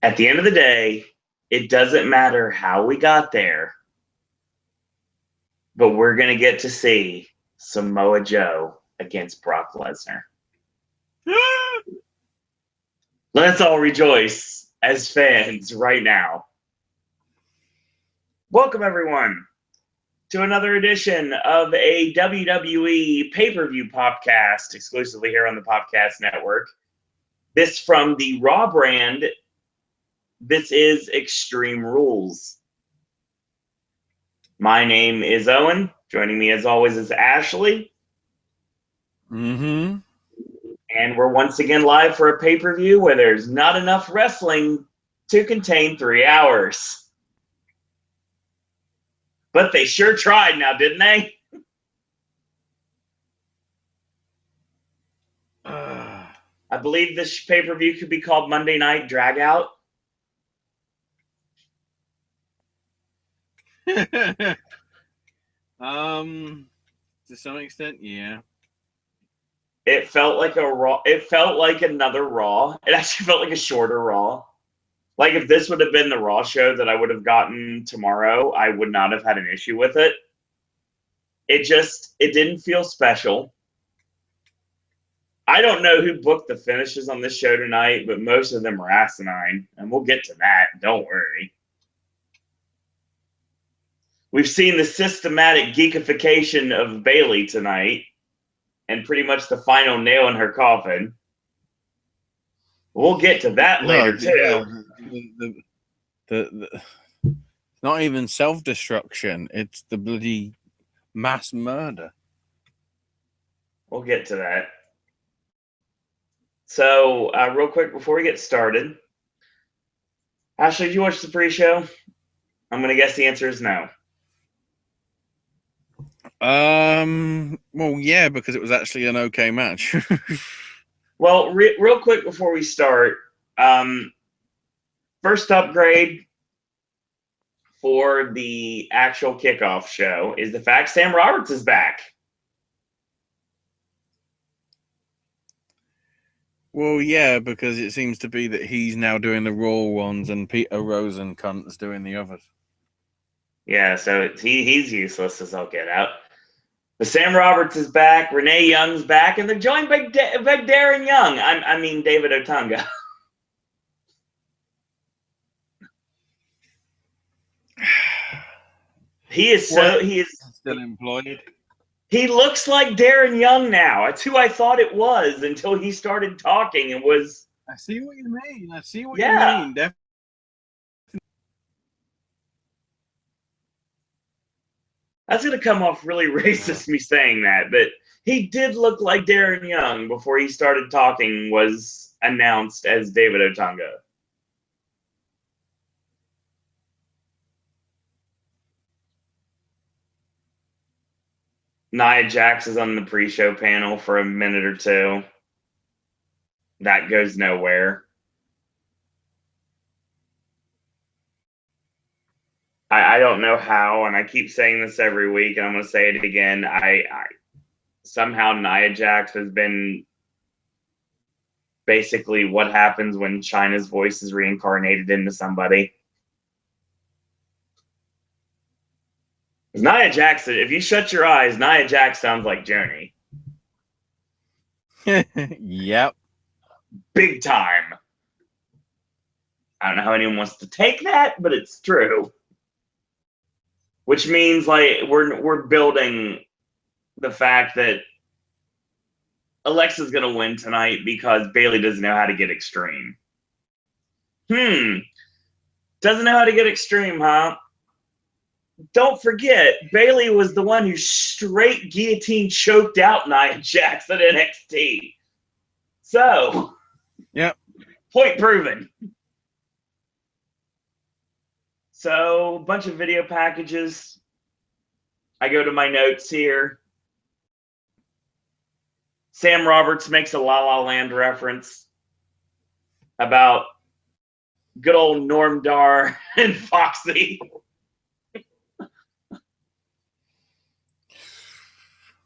At the end of the day, it doesn't matter how we got there, but we're going to get to see Samoa Joe against Brock Lesnar. Let's all rejoice as fans right now. Welcome, everyone, to another edition of a WWE pay-per-view podcast exclusively here on the Popcast Network. This from the Raw brand. This is Extreme Rules. My name is Owen. Joining me as always is Ashley. And we're once again live for a pay-per-view where there's not enough wrestling to contain 3 hours. But they sure tried now, didn't they? I believe this pay-per-view could be called Monday Night Dragout. To some extent, yeah. It felt like a Raw. It felt like another Raw. It actually felt like a shorter Raw. Like if this would have been the Raw show that I would have gotten tomorrow, I would not have had an issue with it. It didn't feel special. I don't know who booked the finishes on this show tonight, but most of them are asinine, and we'll get to that. Don't worry. We've seen the systematic geekification of Bayley tonight, and pretty much the final nail in her coffin. We'll get to that later, too. The not even self-destruction. It's the bloody mass murder. We'll get to that. So, real quick, before we get started, Ashley, did you watch the pre-show? I'm going to guess the answer is no. Well, yeah, because it was actually an okay match. Well, real quick before we start, first upgrade for the actual kickoff show is the fact Sam Roberts is back. Well, yeah, because it seems to be that he's now doing the Raw ones and Peter Rosencunt's doing the others. Yeah, so he's useless as I'll get out. But Sam Roberts is back, Renee Young's back, and they're joined by Darren Young. I mean David Otunga. He is still employed. He looks like Darren Young now. That's who I thought it was until he started talking and was. I see what you mean. You mean. Definitely. That's going to come off really racist, me saying that, but he did look like Darren Young before he started talking was announced as David Otunga. Nia Jax is on the pre-show panel for a minute or two. That goes nowhere. I don't know how, and I keep saying this every week, and I'm going to say it again. I somehow Nia Jax has been basically what happens when Chyna's voice is reincarnated into somebody. Nia Jax, if you shut your eyes, Nia Jax sounds like Joni. Yep. Big time. I don't know how anyone wants to take that, but it's true. Which means like we're building the fact that Alexa's gonna win tonight because Bayley doesn't know how to get extreme. Doesn't know how to get extreme, huh? Don't forget, Bayley was the one who straight guillotine choked out Nia Jax at NXT. So, yep. Point proven. So, a bunch of video packages. I go to my notes here. Sam Roberts makes a La La Land reference about good old Norm Dar and Foxy.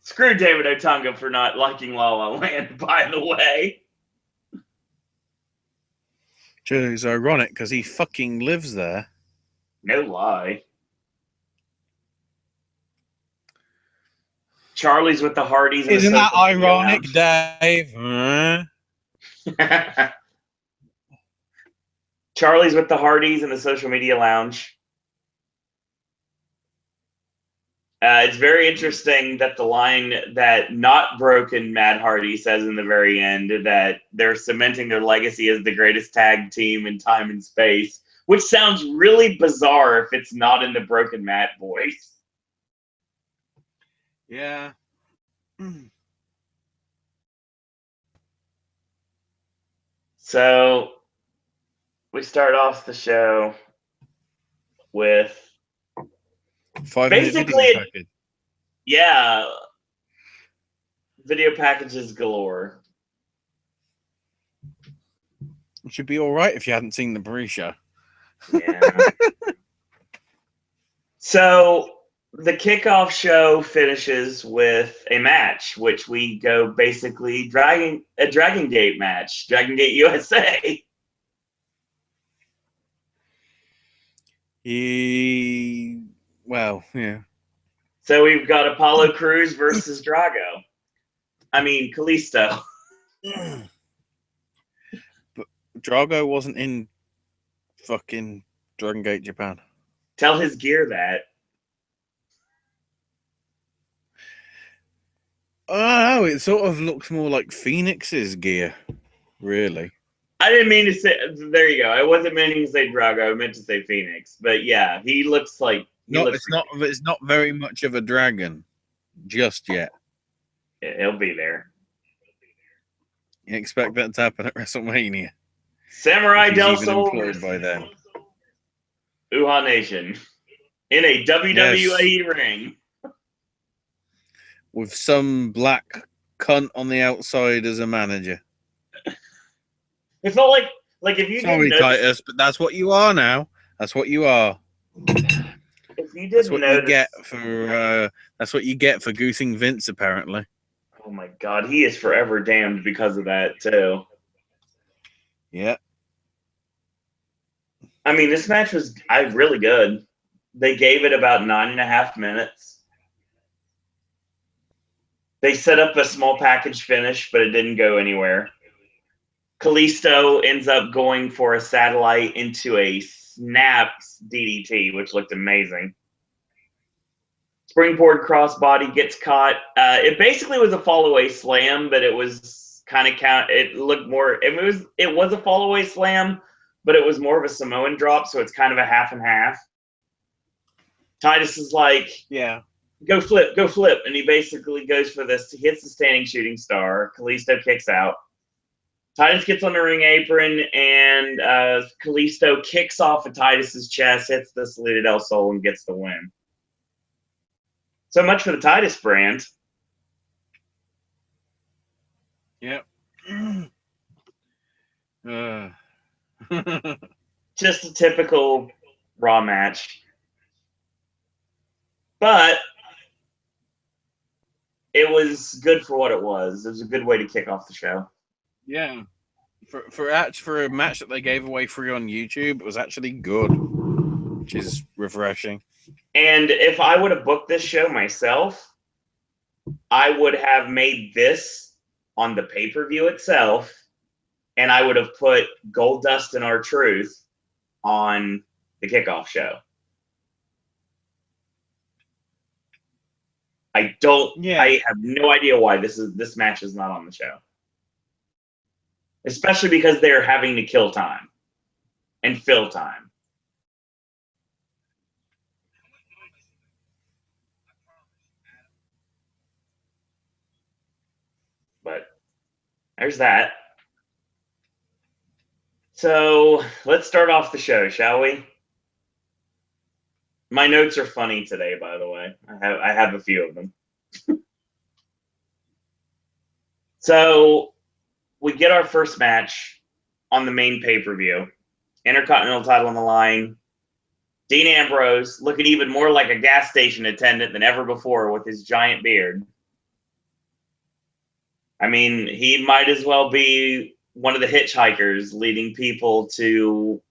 Screw David Otunga for not liking La La Land, by the way. Which is ironic because he fucking lives there. No lie. Charlie's with the Hardys. Isn't that ironic, Dave? Charlie's with the Hardys in the social media lounge. It's very interesting that the line that not broken Matt Hardy says in the very end that they're cementing their legacy as the greatest tag team in time and space, which sounds really bizarre if it's not in the broken Matt voice. Yeah. So we start off the show with 5-minute video package. Yeah, video packages galore. It should be all right if you hadn't seen the pre-show. Yeah. So the kickoff show finishes with a match, which we go basically Dragon Gate match, Dragon Gate USA. Well, yeah. So we've got Apollo Crews versus Drago. I mean, Kalisto. But Drago wasn't in fucking Dragon Gate Japan. Tell his gear that. Oh, it sort of looks more like Phoenix's gear, really. I didn't mean to say. There you go. I wasn't meaning to say Drago. I meant to say Phoenix. But yeah, he looks like. It's not very much of a dragon, just yet. He'll be there. You expect that to happen at WrestleMania? Samurai Del Sol by then. Uhaa Nation in a WWE ring with some black cunt on the outside as a manager. It felt like if you sorry, Titus, but that's what you are now. That's what you are. If you didn't notice, that's what you get for goosing Vince, apparently. Oh my God, he is forever damned because of that too. Yeah. I mean, this match was really good. They gave it about 9.5 minutes. They set up a small package finish, but it didn't go anywhere. Kalisto ends up going for a satellite into a snaps DDT, which looked amazing. Springboard crossbody gets caught. It basically was a fall-away slam, but it was kind of It looked more. It was a fall-away slam, but it was more of a Samoan drop, so it's kind of a half and half. Titus is like, yeah, go flip, and he basically goes for this. He hits the standing shooting star. Kalisto kicks out. Titus gets on the ring apron, and Kalisto kicks off of Titus's chest, hits the Salida del Sol, and gets the win. So much for the Titus brand. Yep. Just a typical Raw match. But it was good for what it was. It was a good way to kick off the show. Yeah. For a match that they gave away free on YouTube, it was actually good, which is refreshing. And if I would have booked this show myself, I would have made this on the pay-per-view itself, and I would have put Goldust and R-Truth on the kickoff show. I have no idea why this match is not on the show. Especially because they're having to kill time and fill time. But there's that. So let's start off the show, shall we? My notes are funny today, by the way. I have a few of them. So we get our first match on the main pay-per-view. Intercontinental title on the line. Dean Ambrose looking even more like a gas station attendant than ever before with his giant beard. I mean, he might as well be one of the hitchhikers leading people to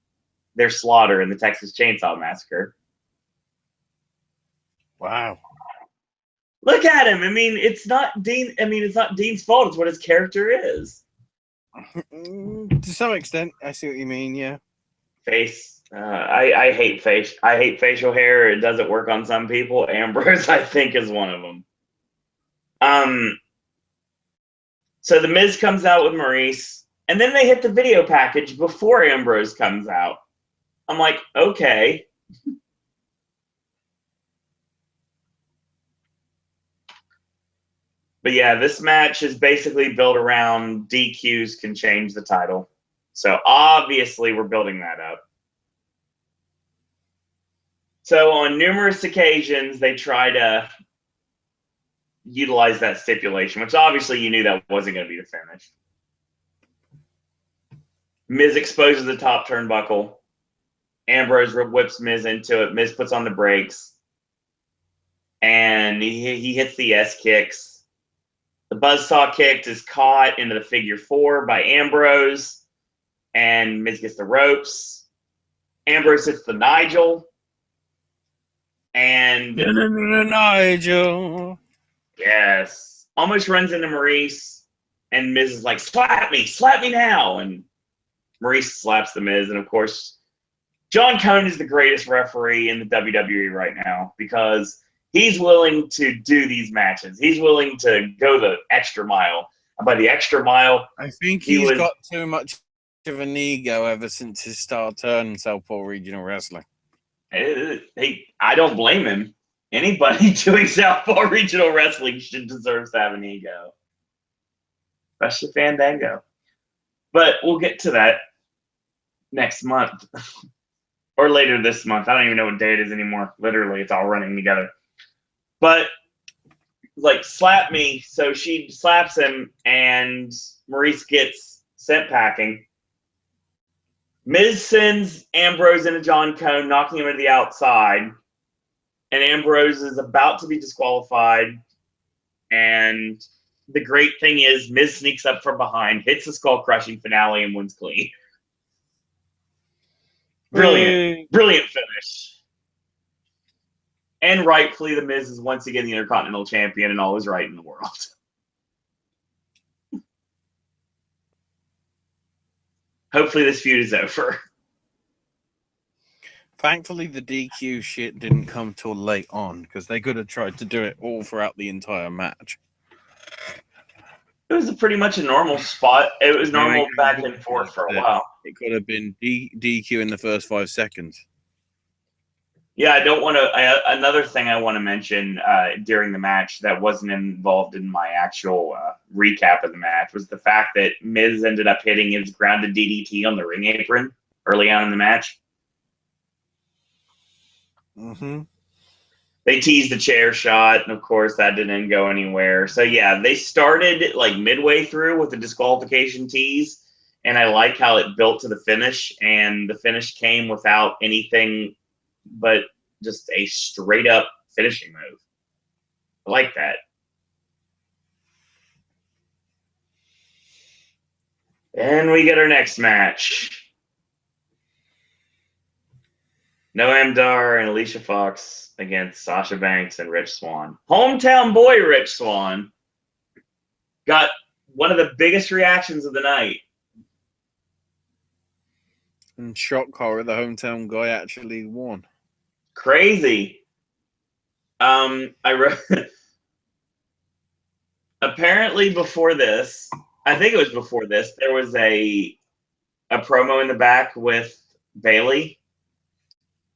their slaughter in the Texas Chainsaw Massacre. Wow. Look at him. I mean, it's not Dean. I mean, it's not Dean's fault. It's what his character is. To some extent, I see what you mean. Yeah. Face. I hate face. I hate facial hair. It doesn't work on some people. Ambrose, I think, is one of them. So the Miz comes out with Maurice, and then they hit the video package before Ambrose comes out. I'm like, okay. But yeah, this match is basically built around DQs can change the title. So obviously we're building that up. So on numerous occasions, they try to utilize that stipulation, which obviously you knew that wasn't going to be the finish. Miz exposes the top turnbuckle. Ambrose whips Miz into it. Miz puts on the brakes. And he hits the S kicks. The buzzsaw kick is caught into the figure 4 by Ambrose. And Miz gets the ropes. Ambrose hits the Nigel. And Nigel. Yes. Almost runs into Maurice. And Miz is like, slap me now. And Maurice slaps the Miz. And of course, John Cone is the greatest referee in the WWE right now because he's willing to do these matches. He's willing to go the extra mile. And by the extra mile, I think he's got too much of an ego ever since he started turning Southpaw Regional Wrestling. I don't blame him. Anybody doing Southpaw Regional Wrestling should deserve to have an ego. Especially Fandango. But we'll get to that next month. Or later this month. I don't even know what day it is anymore. Literally, it's all running together. But, like, slap me. So she slaps him, and Maurice gets sent packing. Miz sends Ambrose into John Cone, knocking him into the outside. And Ambrose is about to be disqualified. And the great thing is, Miz sneaks up from behind, hits the skull-crushing finale, and wins clean. Brilliant finish. And rightfully, The Miz is once again the Intercontinental Champion and all is right in the world. Hopefully this feud is over. Thankfully, the DQ shit didn't come till late on because they could have tried to do it all throughout the entire match. It was pretty much a normal spot. It was normal back and forth for a while. It could have been DQ in the first 5 seconds. Yeah, I don't want to. Another thing I want to mention during the match that wasn't involved in my actual recap of the match was the fact that Miz ended up hitting his grounded DDT on the ring apron early on in the match. Mm-hmm. They teased the chair shot, and of course that didn't go anywhere. So yeah, they started like midway through with the disqualification tease, and I like how it built to the finish, and the finish came without anything but just a straight up finishing move. I like that. And we get our next match. Noam Dar and Alicia Fox against Sasha Banks and Rich Swann. Hometown boy Rich Swann got one of the biggest reactions of the night. And shock horror, the hometown guy actually won. Crazy. I wrote apparently before this, I think it was before this, there was a promo in the back with Bailey.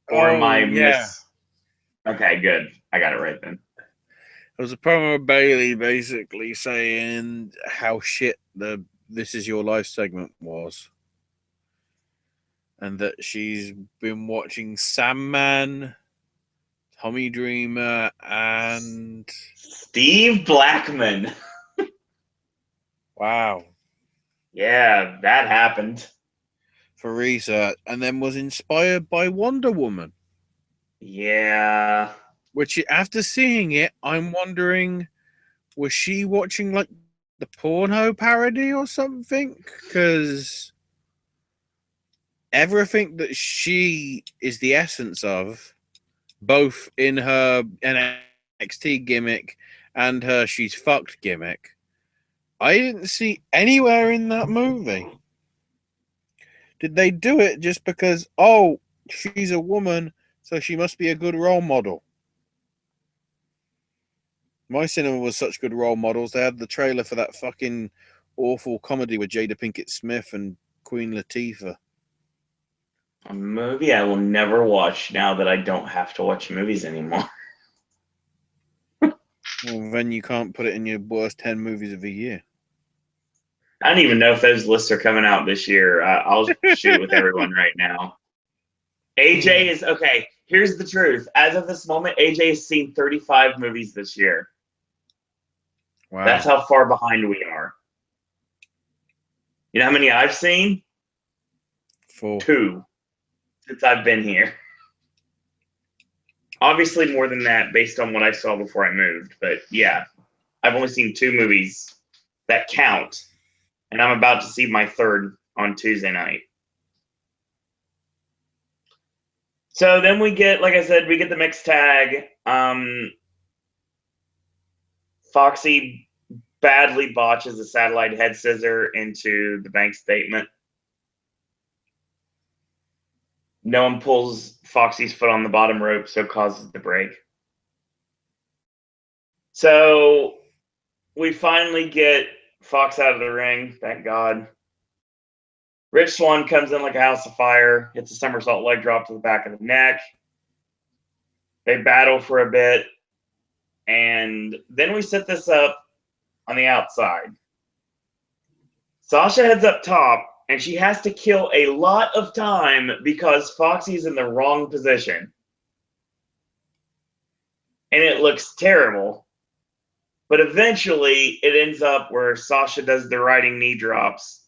Or Okay, good. I got it right then. It was a promo of Bailey basically saying how shit the This Is Your Life segment was. And that she's been watching Sandman, Tommy Dreamer, and Steve Blackman. Wow. Yeah, that happened. For research, and then was inspired by Wonder Woman. Yeah. Which, after seeing it, I'm wondering, was she watching like the porno parody or something, because everything that she is the essence of, both in her NXT gimmick and her she's fucked gimmick, I didn't see anywhere in that movie. Did they do it just because, oh, she's a woman, so she must be a good role model? My cinema was such good role models. They had the trailer for that fucking awful comedy with Jada Pinkett Smith and Queen Latifah. A movie I will never watch now that I don't have to watch movies anymore. Well, then you can't put it in your worst 10 movies of the year. I don't even know if those lists are coming out this year. I'll shoot it with everyone right now. AJ is, okay, here's the truth. As of this moment, AJ has seen 35 movies this year. Wow. That's how far behind we are. You know how many I've seen? 4. 2 since I've been here. Obviously more than that based on what I saw before I moved. But yeah, I've only seen 2 movies that count. And I'm about to see my 3rd on Tuesday night. So then we get, like I said, we get the mixed tag. Foxy badly botches a satellite head scissor into the bank statement. No one pulls Foxy's foot on the bottom rope, so causes the break. So we finally get Fox out of the ring, thank God. Rich Swann comes in like a house of fire, hits a somersault leg drop to the back of the neck. They battle for a bit, and then we set this up on the outside. Sasha heads up top, and she has to kill a lot of time because Foxy's in the wrong position. And it looks terrible. But eventually, it ends up where Sasha does the riding knee drops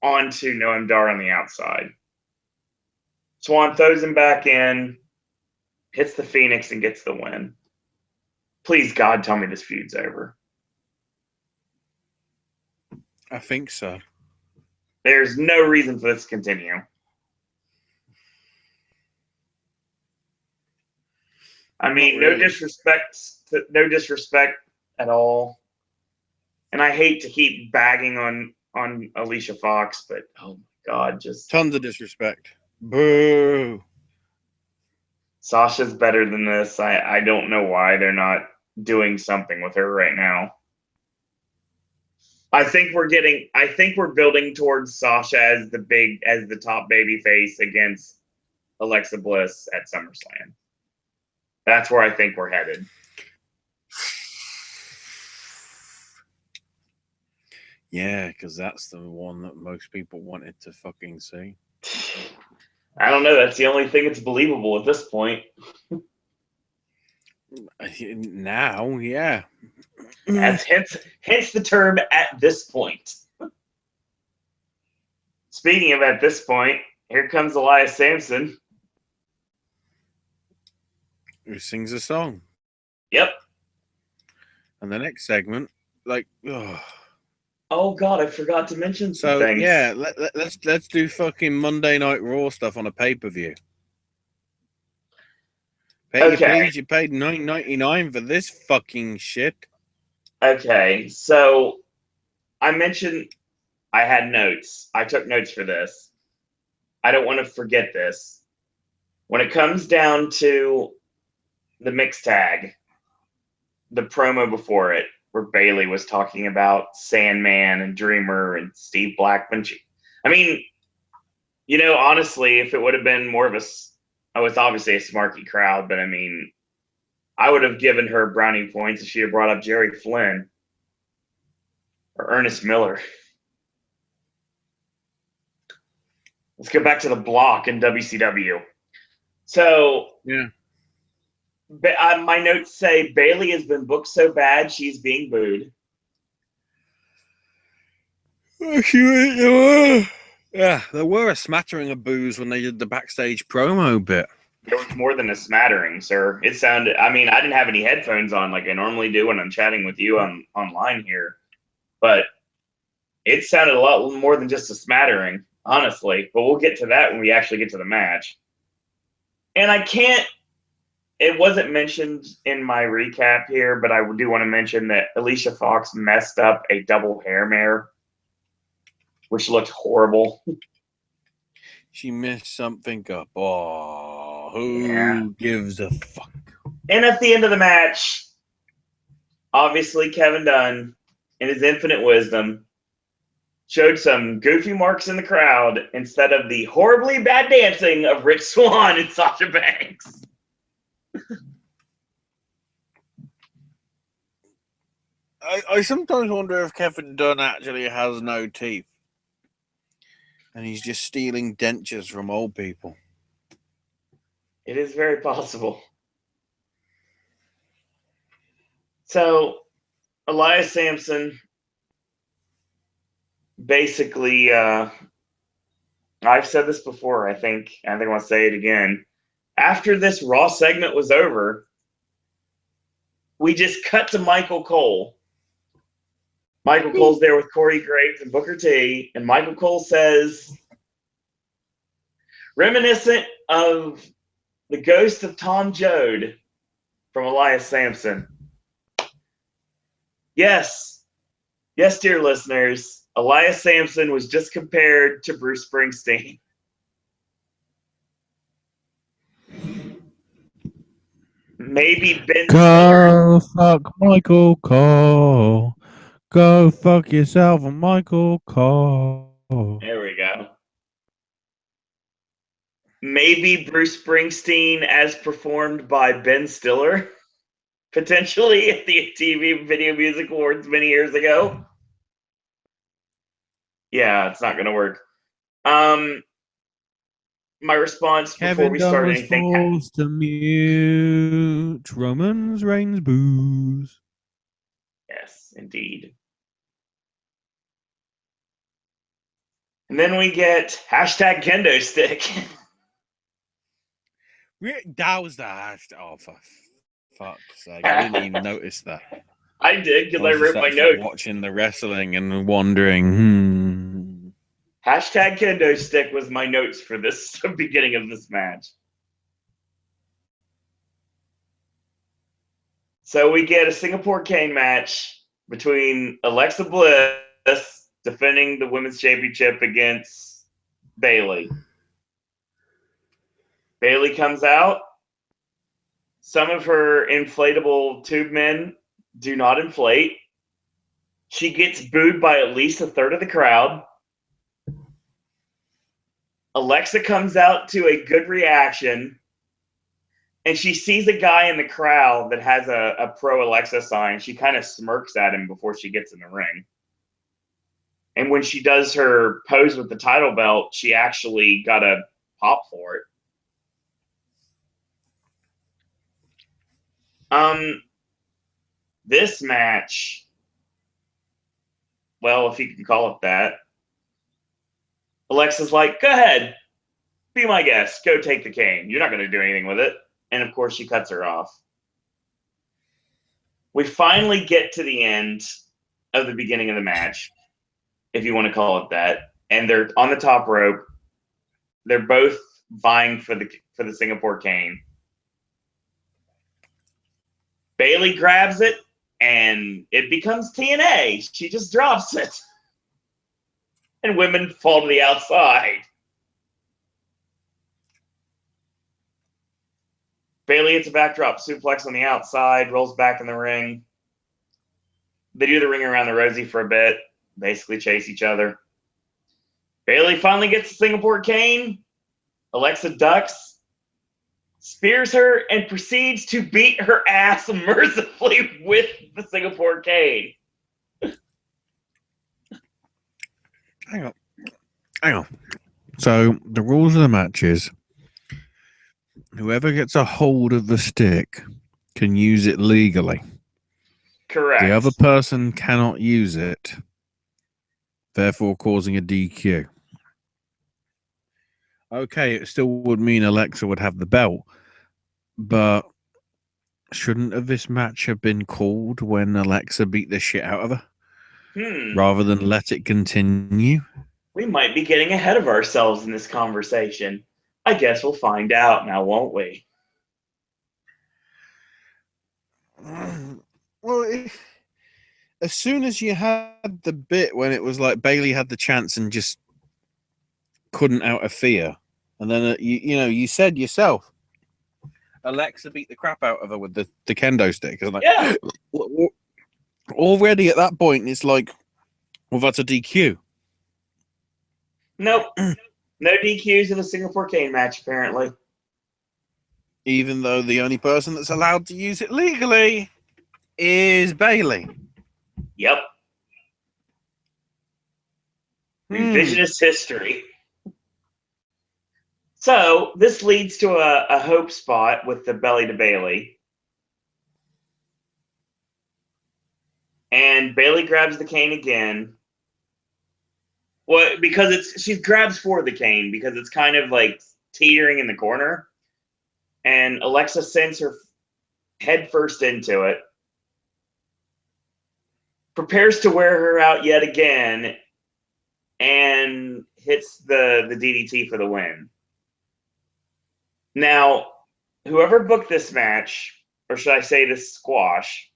onto Noam Dar on the outside. Swann throws him back in, hits the Phoenix, and gets the win. Please, God, tell me this feud's over. I think so. There's no reason for this to continue. I mean, Not really. no disrespect at all. And I hate to keep bagging on Alicia Fox, but oh my God, just Tons of disrespect. Boo. Sasha's better than this. I don't know why they're not doing something with her right now. I think we're building towards Sasha as the top baby face against Alexa Bliss at SummerSlam. That's where I think we're headed. Yeah, because that's the one that most people wanted to fucking see. I don't know. That's the only thing that's believable at this point. Now, yeah. That's hence the term "at this point." Speaking of at this point, here comes Elias Sampson. Who sings a song. Yep. And the next segment, like, oh God, I forgot to mention some things. Yeah, let's do fucking Monday Night Raw stuff on a pay-per-view. Okay. You paid $9.99 for this fucking shit. Okay, so I mentioned I had notes. I took notes for this. I don't want to forget this. When it comes down to the mixed tag, the promo before it, where Bayley was talking about Sandman and Dreamer and Steve Blackman. I mean, honestly, if it would have been more of it's obviously a smarky crowd, but I mean, I would have given her brownie points if she had brought up Jerry Flynn or Ernest Miller. Let's go back to the block in WCW. So, yeah. My notes say Bayley has been booked so bad she's being booed. Yeah, there were a smattering of boos when they did the backstage promo bit. There was more than a smattering, sir. It sounded, I mean, I didn't have any headphones on like I normally do when I'm chatting with you online here. but it sounded a lot more than just a smattering, honestly. But we'll get to that when we actually get to the match. And it wasn't mentioned in my recap here, but I do want to mention that Alicia Fox messed up a double hair mare, which looked horrible. She messed something up. Oh, who gives a fuck? And at the end of the match, obviously Kevin Dunn, in his infinite wisdom, showed some goofy marks in the crowd instead of the horribly bad dancing of Rich Swann and Sasha Banks. I sometimes wonder if Kevin Dunn actually has no teeth. And he's just stealing dentures from old people. It is very possible. So, Elias Sampson basically, I've said this before, I think I want to say it again. After this Raw segment was over, we just cut to Michael Cole. Michael Cole's there with Corey Graves and Booker T, and Michael Cole says, reminiscent of the ghost of Tom Joad from Elias Sampson. Yes, dear listeners, Elias Sampson was just compared to Bruce Springsteen. Maybe Ben Go fuck Michael Cole. Go fuck yourself, Michael Cole. There we go. Maybe Bruce Springsteen as performed by Ben Stiller, potentially at the TV Video Music Awards many years ago. Yeah, it's not going to work. My response before we start anything. Kevin Dunn was forced to mute Roman Reigns' booze. Yes, indeed. And then we get hashtag kendo stick. That was the hashtag. Oh, for fuck's sake. I didn't even notice that. I did because I wrote my notes. Watching the wrestling and wondering, Hashtag kendo stick was my notes for this beginning of this match. So we get a Singapore Cane match between Alexa Bliss defending the Women's Championship against Bayley. Bayley comes out. Some of her inflatable tube men do not inflate. She gets booed by at least a third of the crowd. Alexa comes out to a good reaction, and she sees a guy in the crowd that has a pro Alexa sign. She kind of smirks at him before she gets in the ring. And when she does her pose with the title belt, she actually got a pop for it. This match, well, if you can call it that, Alexa's like, go ahead, be my guest, go take the cane. You're not going to do anything with it. And of course, she cuts her off. We finally get to the end of the beginning of the match, if you want to call it that. And they're on the top rope. They're both vying for the Singapore cane. Bayley grabs it, and it becomes TNA. She just drops it. And women fall to the outside. Bayley hits a backdrop suplex on the outside, rolls back in the ring. They do the ring around the Rosie for a bit, basically chase each other. Bayley finally gets the Singapore cane. Alexa ducks, spears her, and proceeds to beat her ass mercifully with the Singapore cane. Hang on. So the rules of the match is whoever gets a hold of the stick can use it legally. Correct. The other person cannot use it, therefore causing a DQ. Okay, it still would mean Alexa would have the belt, but shouldn't this match have been called when Alexa beat the shit out of her? rather than let it continue? We might be getting ahead of ourselves in this conversation. I guess we'll find out now, won't we? Well, as soon as you had the bit when it was like Bailey had the chance and just couldn't out of fear, and then you said yourself, Alexa beat the crap out of her with the kendo stick. I'm like, Yeah. Already at that point, it's like, well, that's a DQ. Nope. No DQs in a Singapore cane match, apparently. Even though the only person that's allowed to use it legally is Bailey. Yep. Revisionist history. So this leads to a hope spot with the belly to Bailey. And Bailey grabs the cane again. Well, because she grabs for the cane because it's kind of like teetering in the corner. And Alexa sends her head first into it. Prepares to wear her out yet again. And hits the DDT for the win. Now, whoever booked this match, or should I say this squash,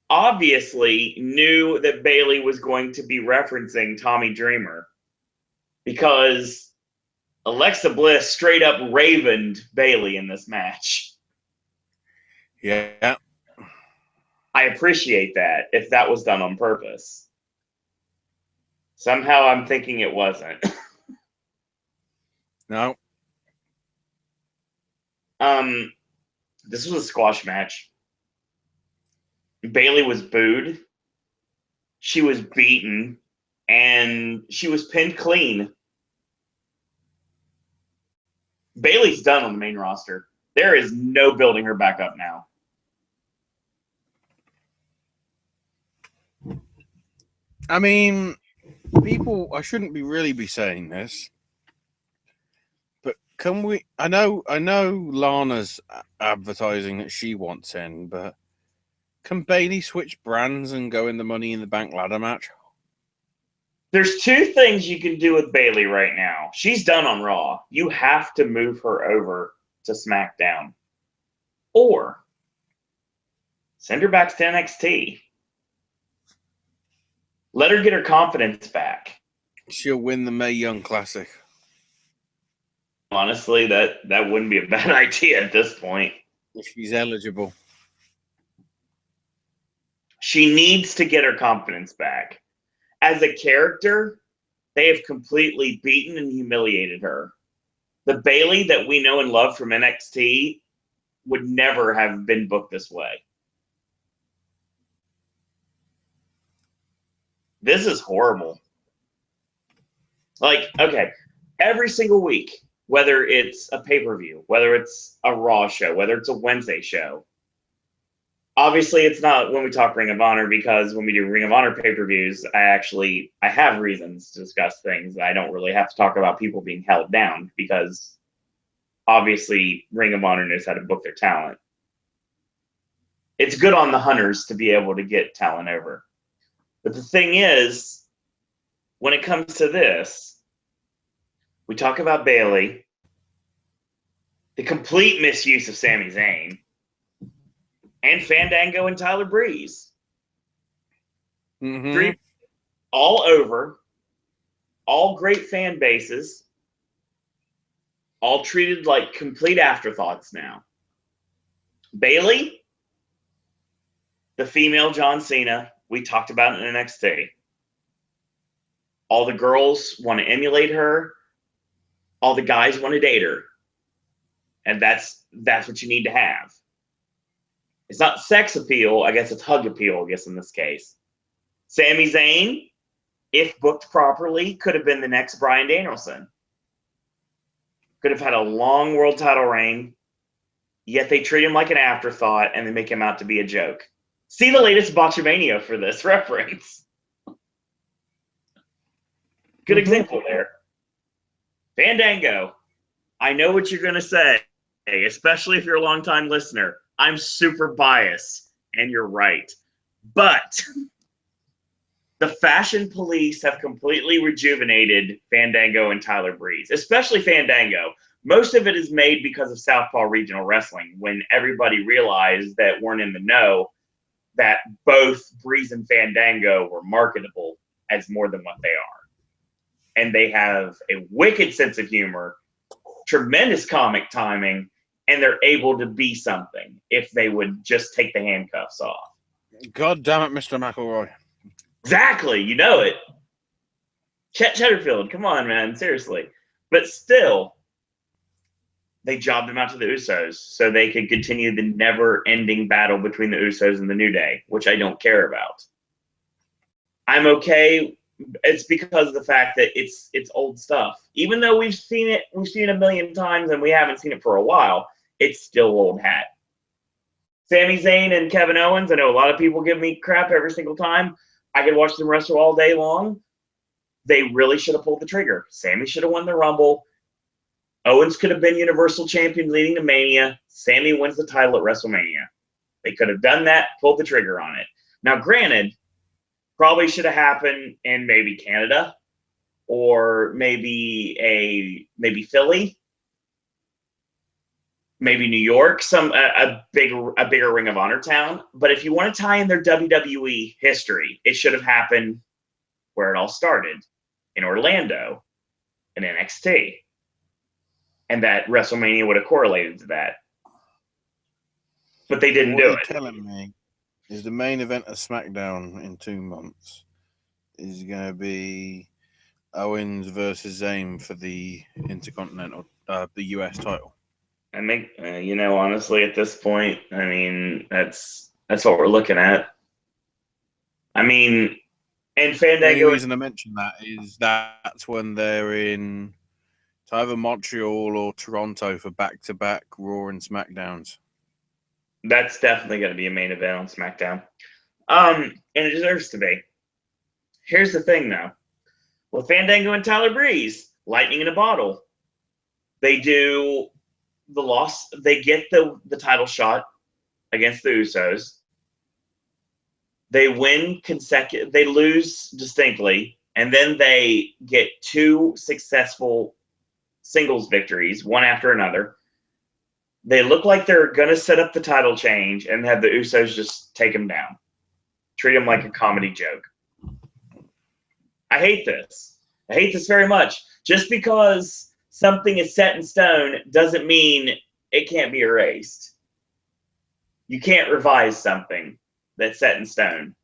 obviously knew that Bailey was going to be referencing Tommy Dreamer because Alexa Bliss straight up ravened Bailey in this match. Yeah. I appreciate that if that was done on purpose. Somehow I'm thinking it wasn't. No. This was a squash match. Bailey was booed. She was beaten. And she was pinned clean. Bailey's done on the main roster. There is no building her back up now. I mean, people, I shouldn't really be saying this, but can we? I know Lana's advertising that she wants in, but can Bailey switch brands and go in the Money in the Bank ladder match? There's two things you can do with Bailey right now. She's done on Raw. You have to move her over to SmackDown. Or send her back to NXT. Let her get her confidence back. She'll win the Mae Young Classic. Honestly, that wouldn't be a bad idea at this point. If she's eligible. She needs to get her confidence back. As a character, they have completely beaten and humiliated her. The Bailey that we know and love from NXT would never have been booked this way. This is horrible. Like, okay, every single week, whether it's a pay-per-view, whether it's a Raw show, whether it's a Wednesday show, obviously it's not when we talk Ring of Honor, because when we do Ring of Honor pay-per-views, I have reasons to discuss things. I don't really have to talk about people being held down because obviously Ring of Honor knows how to book their talent. It's good on the hunters to be able to get talent over. But the thing is, when it comes to this, we talk about Bailey, the complete misuse of Sami Zayn, and Fandango and Tyler Breeze. Mm-hmm. Three, all over, all great fan bases, all treated like complete afterthoughts now. Bailey, the female John Cena, we talked about it in NXT. All the girls want to emulate her. All the guys want to date her. And that's what you need to have. It's not sex appeal. I guess it's hug appeal, I guess, in this case. Sami Zayn, if booked properly, could have been the next Bryan Danielson. Could have had a long world title reign, yet they treat him like an afterthought and they make him out to be a joke. See the latest Botchamania for this reference. Good example there. Fandango, I know what you're going to say, especially if you're a longtime listener. I'm super biased, and you're right. But the Fashion Police have completely rejuvenated Fandango and Tyler Breeze, especially Fandango. Most of it is made because of Southpaw Regional Wrestling, when everybody realized that weren't in the know that both Breeze and Fandango were marketable as more than what they are. And they have a wicked sense of humor, tremendous comic timing, and they're able to be something if they would just take the handcuffs off. God damn it, Mr. McElroy. Exactly, you know it. Chet Cheddarfield, come on, man, seriously. But still, they jobbed him out to the Usos so they could continue the never-ending battle between the Usos and the New Day, which I don't care about. I'm okay. It's because of the fact that it's old stuff. Even though we've seen it a million times and we haven't seen it for a while, it's still old hat. Sami Zayn and Kevin Owens, I know a lot of people give me crap every single time. I could watch them wrestle all day long. They really should have pulled the trigger. Sami should have won the Rumble. Owens could have been Universal Champion leading to Mania. Sami wins the title at WrestleMania. They could have done that, pulled the trigger on it. Now, granted, probably should have happened in maybe Canada or maybe Philly, maybe New York, a bigger Ring of Honor town. But if you want to tie in their WWE history, it should have happened where it all started, in Orlando, in NXT. And that WrestleMania would have correlated to that. But they didn't do it. What you're telling me is the main event of SmackDown in 2 months is going to be Owens versus Zayn for the Intercontinental, the US title. I think, honestly, at this point, I mean, that's what we're looking at. I mean, and Fandango. The only reason I mention that is that's when they're in either Montreal or Toronto for back-to-back Raw and SmackDowns. That's definitely going to be a main event on SmackDown. And it deserves to be. Here's the thing, though. With Fandango and Tyler Breeze, lightning in a bottle. They do the loss. They get the title shot against the Usos. They win consecutive. They lose distinctly, and then they get 2 successful singles victories, one after another. They look like they're going to set up the title change and have the Usos just take them down. Treat them like a comedy joke. I hate this. I hate this very much. Just because something is set in stone doesn't mean it can't be erased. You can't revise something that's set in stone.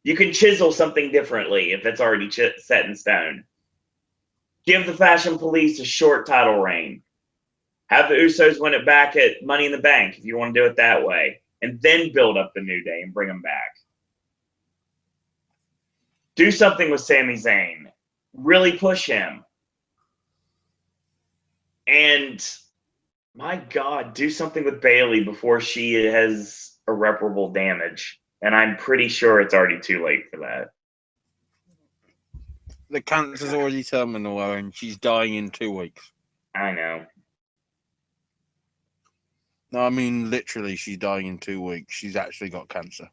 You can chisel something differently if it's already set in stone. Give the Fashion Police a short title reign. Have the Usos win it back at Money in the Bank if you want to do it that way. And then build up the New Day and bring them back. Do something with Sami Zayn. Really push him. And, my God, do something with Bayley before she has irreparable damage. And I'm pretty sure it's already too late for that. The cancer's already terminal, and she's dying in 2 weeks. I know. No, I mean literally, she's dying in 2 weeks. She's actually got cancer.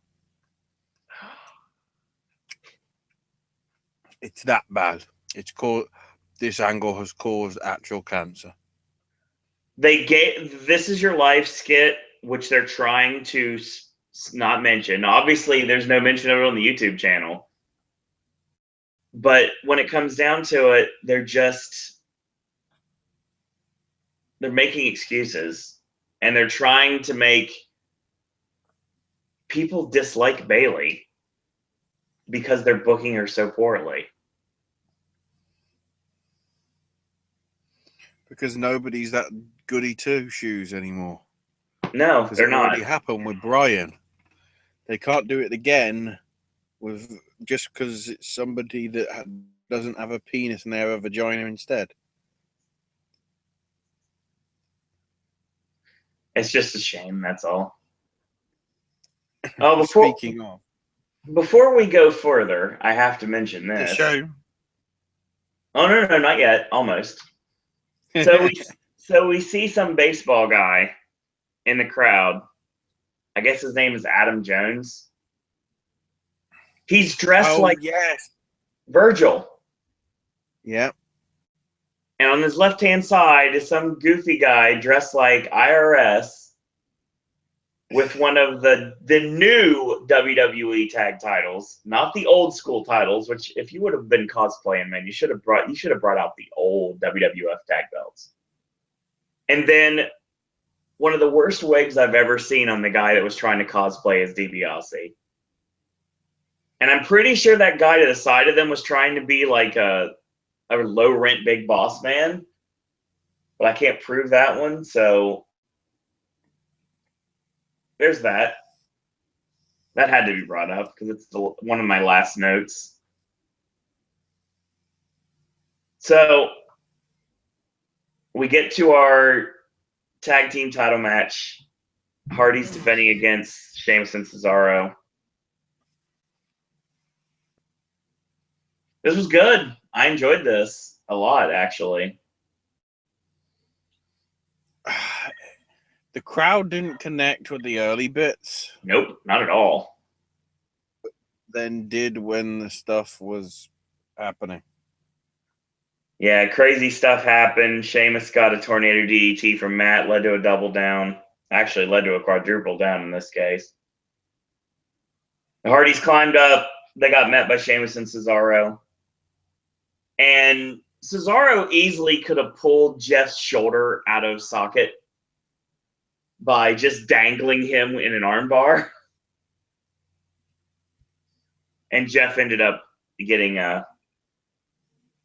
It's that bad. This angle has caused actual cancer. This Is Your Life skit, which they're trying to not mention. Obviously, there's no mention of it on the YouTube channel. But when it comes down to it, they're making excuses. And they're trying to make people dislike Bayley because they're booking her so poorly. Because nobody's that goody two-shoes anymore. No, they're not. It already happened with Brian. They can't do it again with just because it's somebody that doesn't have a penis and they have a vagina instead. It's just a shame, that's all. Speaking of. Before we go further, I have to mention this. The show. Oh, no, not yet. Almost. So we see some baseball guy in the crowd. I guess his name is Adam Jones. He's dressed like yes. Virgil. Yep. And on his left-hand side is some goofy guy dressed like IRS with one of the new WWE tag titles, not the old school titles. Which, if you would have been cosplaying, man, you should have brought out the old WWF tag belts. And then one of the worst wigs I've ever seen on the guy that was trying to cosplay as DiBiase. And I'm pretty sure that guy to the side of them was trying to be like a low rent big boss man, but I can't prove that one. So there's that. That had to be brought up because it's one of my last notes. So we get to our tag team title match. Hardy's defending against Sheamus and Cesaro. This was good. I enjoyed this a lot, actually. The crowd didn't connect with the early bits. Nope, not at all. Then did when the stuff was happening. Yeah, crazy stuff happened. Sheamus got a tornado DDT from Matt, led to a double down. Actually, led to a quadruple down in this case. The Hardys climbed up. They got met by Sheamus and Cesaro. And Cesaro easily could have pulled Jeff's shoulder out of socket by just dangling him in an armbar. And Jeff ended up getting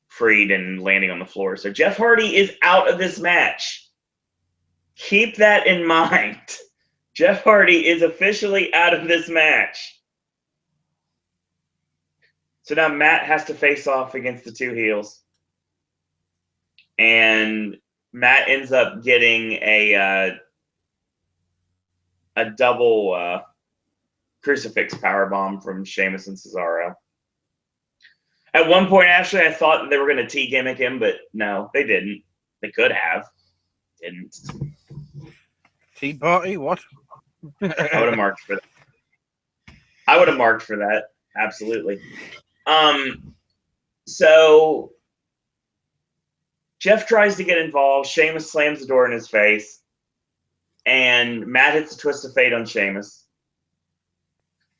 freed and landing on the floor. So Jeff Hardy is out of this match. Keep that in mind. Jeff Hardy is officially out of this match. So now Matt has to face off against the two heels. And Matt ends up getting a double crucifix powerbomb from Sheamus and Cesaro. At one point, actually, I thought they were going to T-gimmick him, but no, they didn't. They could have. Didn't. Tea party? What? I would have marked for that. Absolutely. So Jeff tries to get involved. Sheamus slams the door in his face. And Matt hits a twist of fate on Sheamus.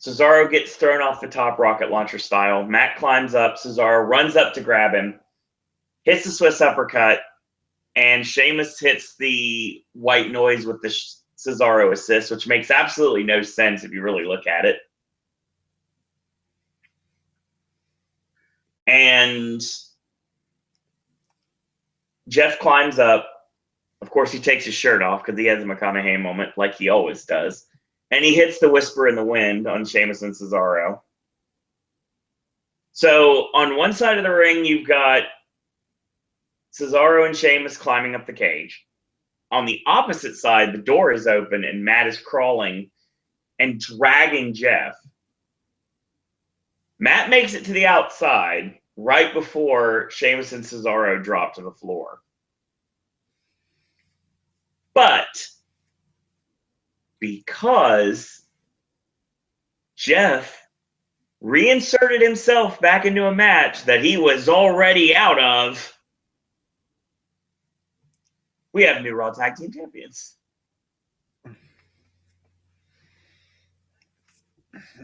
Cesaro gets thrown off the top rocket launcher style. Matt climbs up. Cesaro runs up to grab him. Hits the Swiss uppercut. And Sheamus hits the white noise with the Cesaro assist, which makes absolutely no sense if you really look at it. And Jeff climbs up. Of course, he takes his shirt off because he has a McConaughey moment like he always does. And he hits the Whisper in the Wind on Sheamus and Cesaro. So on one side of the ring, you've got Cesaro and Sheamus climbing up the cage. On the opposite side, the door is open and Matt is crawling and dragging Jeff. Matt makes it to the outside right before Sheamus and Cesaro drop to the floor. But because Jeff reinserted himself back into a match that he was already out of, we have new Raw Tag Team Champions.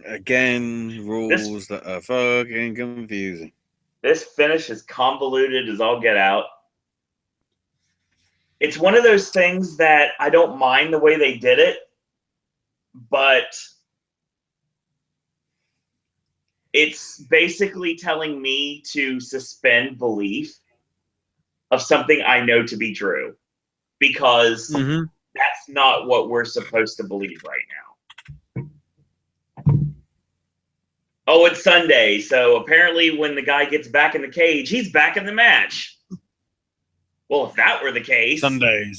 Again, rules that are fucking confusing. This finish is convoluted as all get out. It's one of those things that I don't mind the way they did it, but it's basically telling me to suspend belief of something I know to be true, because that's not what we're supposed to believe right now. Oh, it's Sunday, so apparently when the guy gets back in the cage, he's back in the match. Well, if that were the case, Sunday.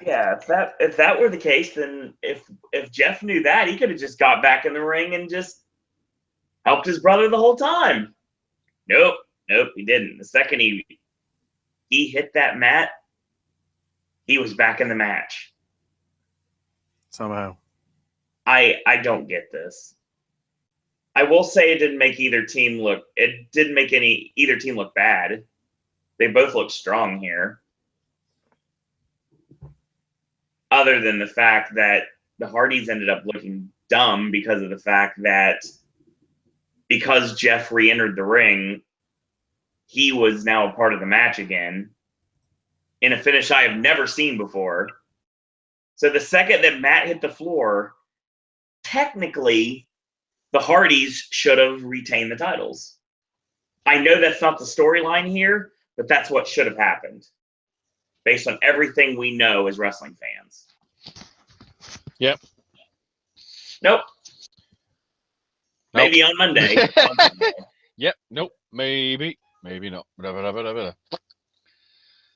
Yeah, if that were the case, then if Jeff knew that, he could have just got back in the ring and just helped his brother the whole time. Nope, he didn't. The second he hit that mat, he was back in the match. Somehow. I don't get this. I will say it didn't make either team look. It didn't make either team look bad. They both look strong here. Other than the fact that the Hardys ended up looking dumb because of the fact that because Jeff re-entered the ring, he was now a part of the match again in a finish I have never seen before. So the second that Matt hit the floor, technically the Hardys should have retained the titles. I know that's not the storyline here, but that's what should have happened based on everything we know as wrestling fans. Yep. Nope. Maybe on Monday. Yep. Nope. Maybe. Maybe not.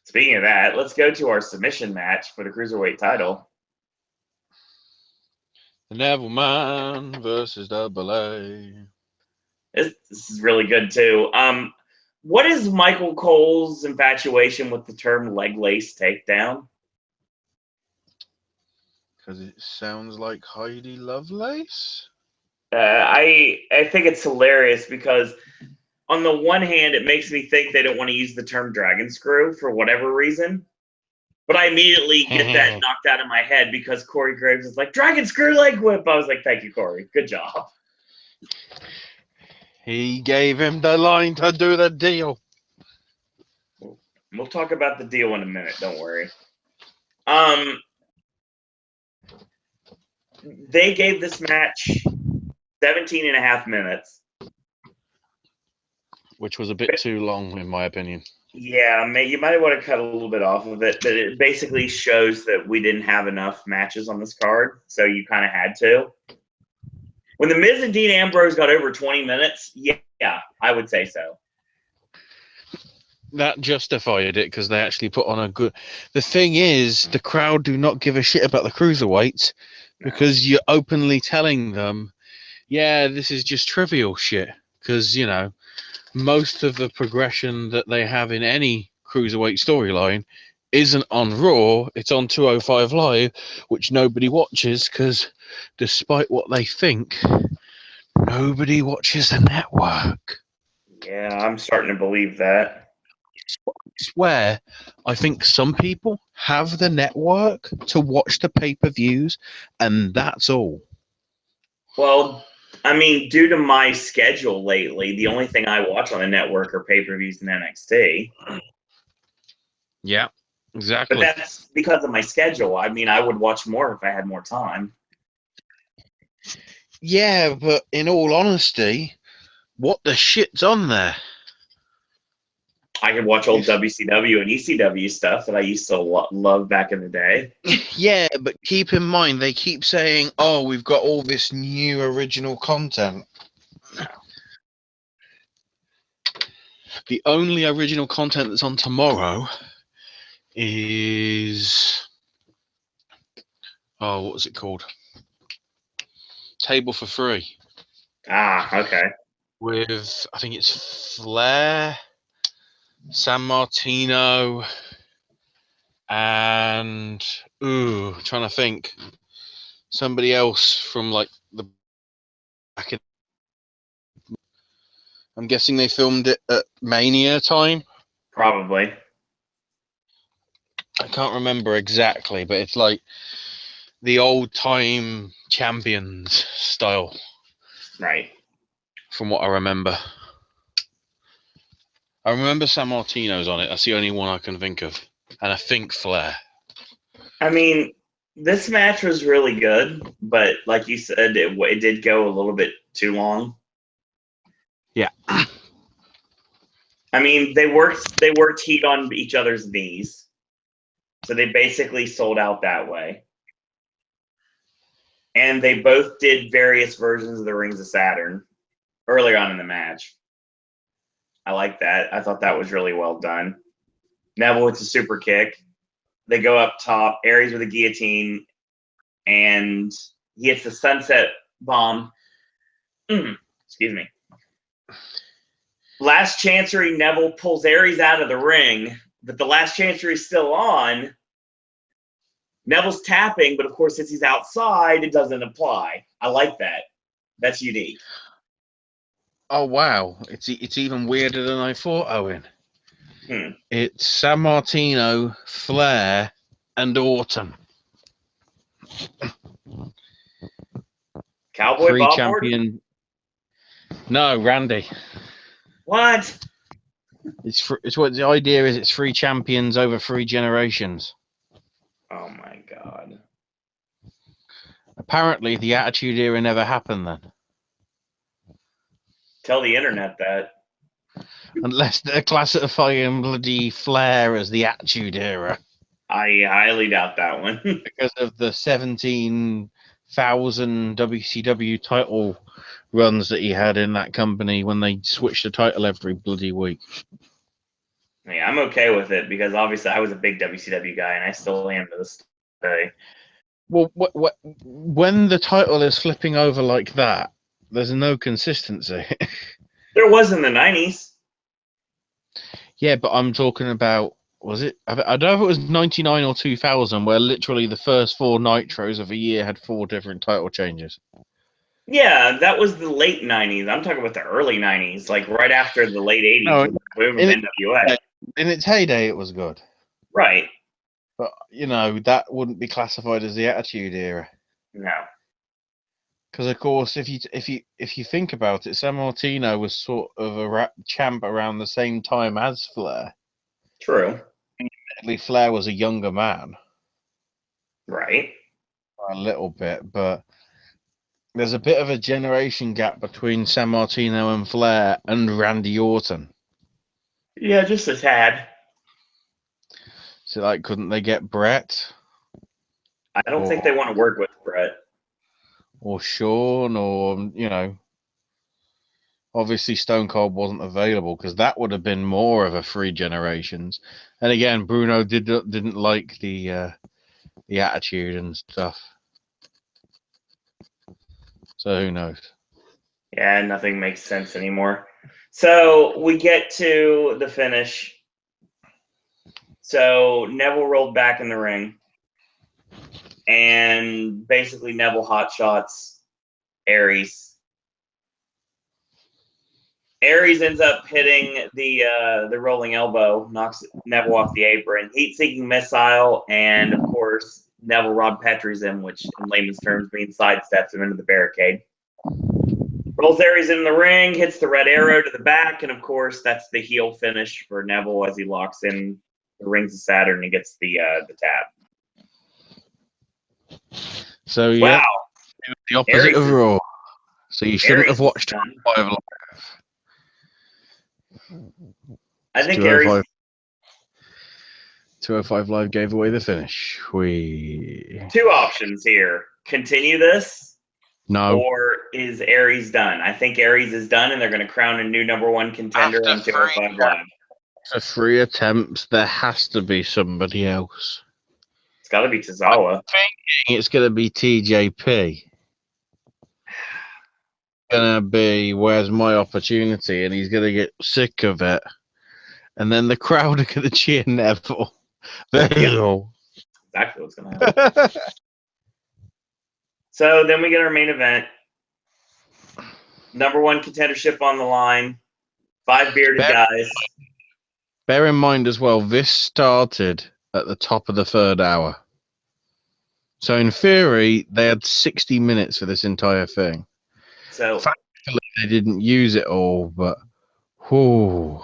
Speaking of that, let's go to our submission match for the Cruiserweight title. The Neville Man versus Double A. This is really good, too. What is Michael Cole's infatuation with the term leg lace takedown? Because it sounds like Heidi Lovelace. I think it's hilarious because on the one hand, it makes me think they don't want to use the term dragon screw for whatever reason. But I immediately get that knocked out of my head because Corey Graves is like, dragon screw leg whip. I was like, thank you, Corey. Good job. He gave him the line to do the deal. We'll talk about the deal in a minute. Don't worry. They gave this match 17 and a half minutes. Which was a bit too long, in my opinion. Yeah, you might want to cut a little bit off of it, but it basically shows that we didn't have enough matches on this card, so you kind of had to. When The Miz and Dean Ambrose got over 20 minutes, yeah, I would say so. That justified it because they actually put on a good... The thing is, the crowd do not give a shit about the cruiserweights because you're openly telling them, yeah, this is just trivial shit. Because, you know, most of the progression that they have in any cruiserweight storyline isn't on Raw, it's on 205 Live, which nobody watches because despite what they think, nobody watches the network. Yeah, I'm starting to believe that. It's where I think some people have the network to watch the pay-per-views, and that's all. Well, I mean, due to my schedule lately, the only thing I watch on the network are pay-per-views and NXT. Yeah, exactly. But that's because of my schedule. I mean, I would watch more if I had more time. Yeah, but in all honesty, what the shit's on there? I could watch old WCW and ECW stuff that I used to love back in the day. Yeah, but keep in mind, they keep saying, oh, we've got all this new original content. The only original content that's on tomorrow is... Oh, what was it called? Table for Three. Ah, okay. With, I think it's Flair, San Martino, and trying to think, somebody else from like the back in. I'm guessing they filmed it at Mania time. Probably. I can't remember exactly, but it's like the old time champions style. Right. From what I remember. I remember San Martino's on it. That's the only one I can think of. And I think Flair. I mean, this match was really good, but like you said, it did go a little bit too long. Yeah. I mean, they worked heat on each other's knees. So they basically sold out that way. And they both did various versions of the Rings of Saturn earlier on in the match. I like that. I thought that was really well done. Neville with the super kick. They go up top. Aries with a guillotine. And he hits the sunset bomb. Excuse me. Last Chancery, Neville pulls Aries out of the ring, but the Last Chancery is still on. Neville's tapping, but of course, since he's outside, it doesn't apply. I like that. That's unique. Oh wow, it's even weirder than I thought, Owen. Hmm. It's San Martino, Flair, and Orton. Cowboy Three Bob Orton? champion. No, Randy. What? It's what the idea is. It's three champions over three generations. Oh my god. Apparently, the Attitude Era never happened then, Tell the internet that. unless they're classifying bloody Flair as the Attitude Era I highly doubt that one. because of the 17,000 WCW title runs that he had in that company when they switched the title every bloody week. Yeah, I'm okay with it because obviously I was a big WCW guy and I still am to this day. Well, when the title is flipping over like that, there's no consistency. There was in the 90s. Yeah, but I'm talking about, was it? I don't know if it was 99 or 2000, where literally the first four Nitros of a year had four different title changes. Yeah, that was the late 90s. I'm talking about the early 90s, like right after the late 80s No, with the boom of in, NWA. in its heyday, it was good. Right. But, that wouldn't be classified as the Attitude Era. No. Because of course, if you think about it, San Martino was sort of a champ around the same time as Flair. True. Admittedly, Flair was a younger man, Right. a little bit, but there's a bit of a generation gap between San Martino and Flair and Randy Orton. Yeah, just a tad. So, like, couldn't they get Brett I don't think they want to work with Brett. or Shawn or obviously Stone Cold wasn't available because that would have been more of a three generations. And again, Bruno didn't like the attitude and stuff. So who knows? Yeah, nothing makes sense anymore. So we get to the finish. So Neville rolled back in the ring. And basically Neville hot shots Aries. Aries ends up hitting the rolling elbow, knocks Neville off the apron. Heat-seeking missile, and of course Neville Rod Petrie's him, which in layman's terms means sidesteps him into the barricade. Rolls Aries in the ring, hits the red arrow to the back, and of course that's the heel finish for Neville as he locks in the rings of Saturn and gets the tab. So Wow, yeah, the opposite Aries of is- Raw. So you shouldn't Aries have watched is done. 5 Live. I think 205, Aries 205 Live gave away the finish. two options here. Continue this, No. or is Aries done? I think Aries is done, and they're going to crown a new number one contender After on 205 Live. For 3 attempts, there has to be somebody else. It's got to be Tozawa. It's going to be TJP. Going to be, where's my opportunity? And he's going to get sick of it. And then the crowd are going to cheer Neville. Neville. Exactly what's going to happen. So then we get our main event. Number one contendership on the line. 5 bearded guys. Bear in mind as well, this started at the top of the 3rd hour. So in theory, they had 60 minutes for this entire thing. So Thankfully, they didn't use it all, but whoo.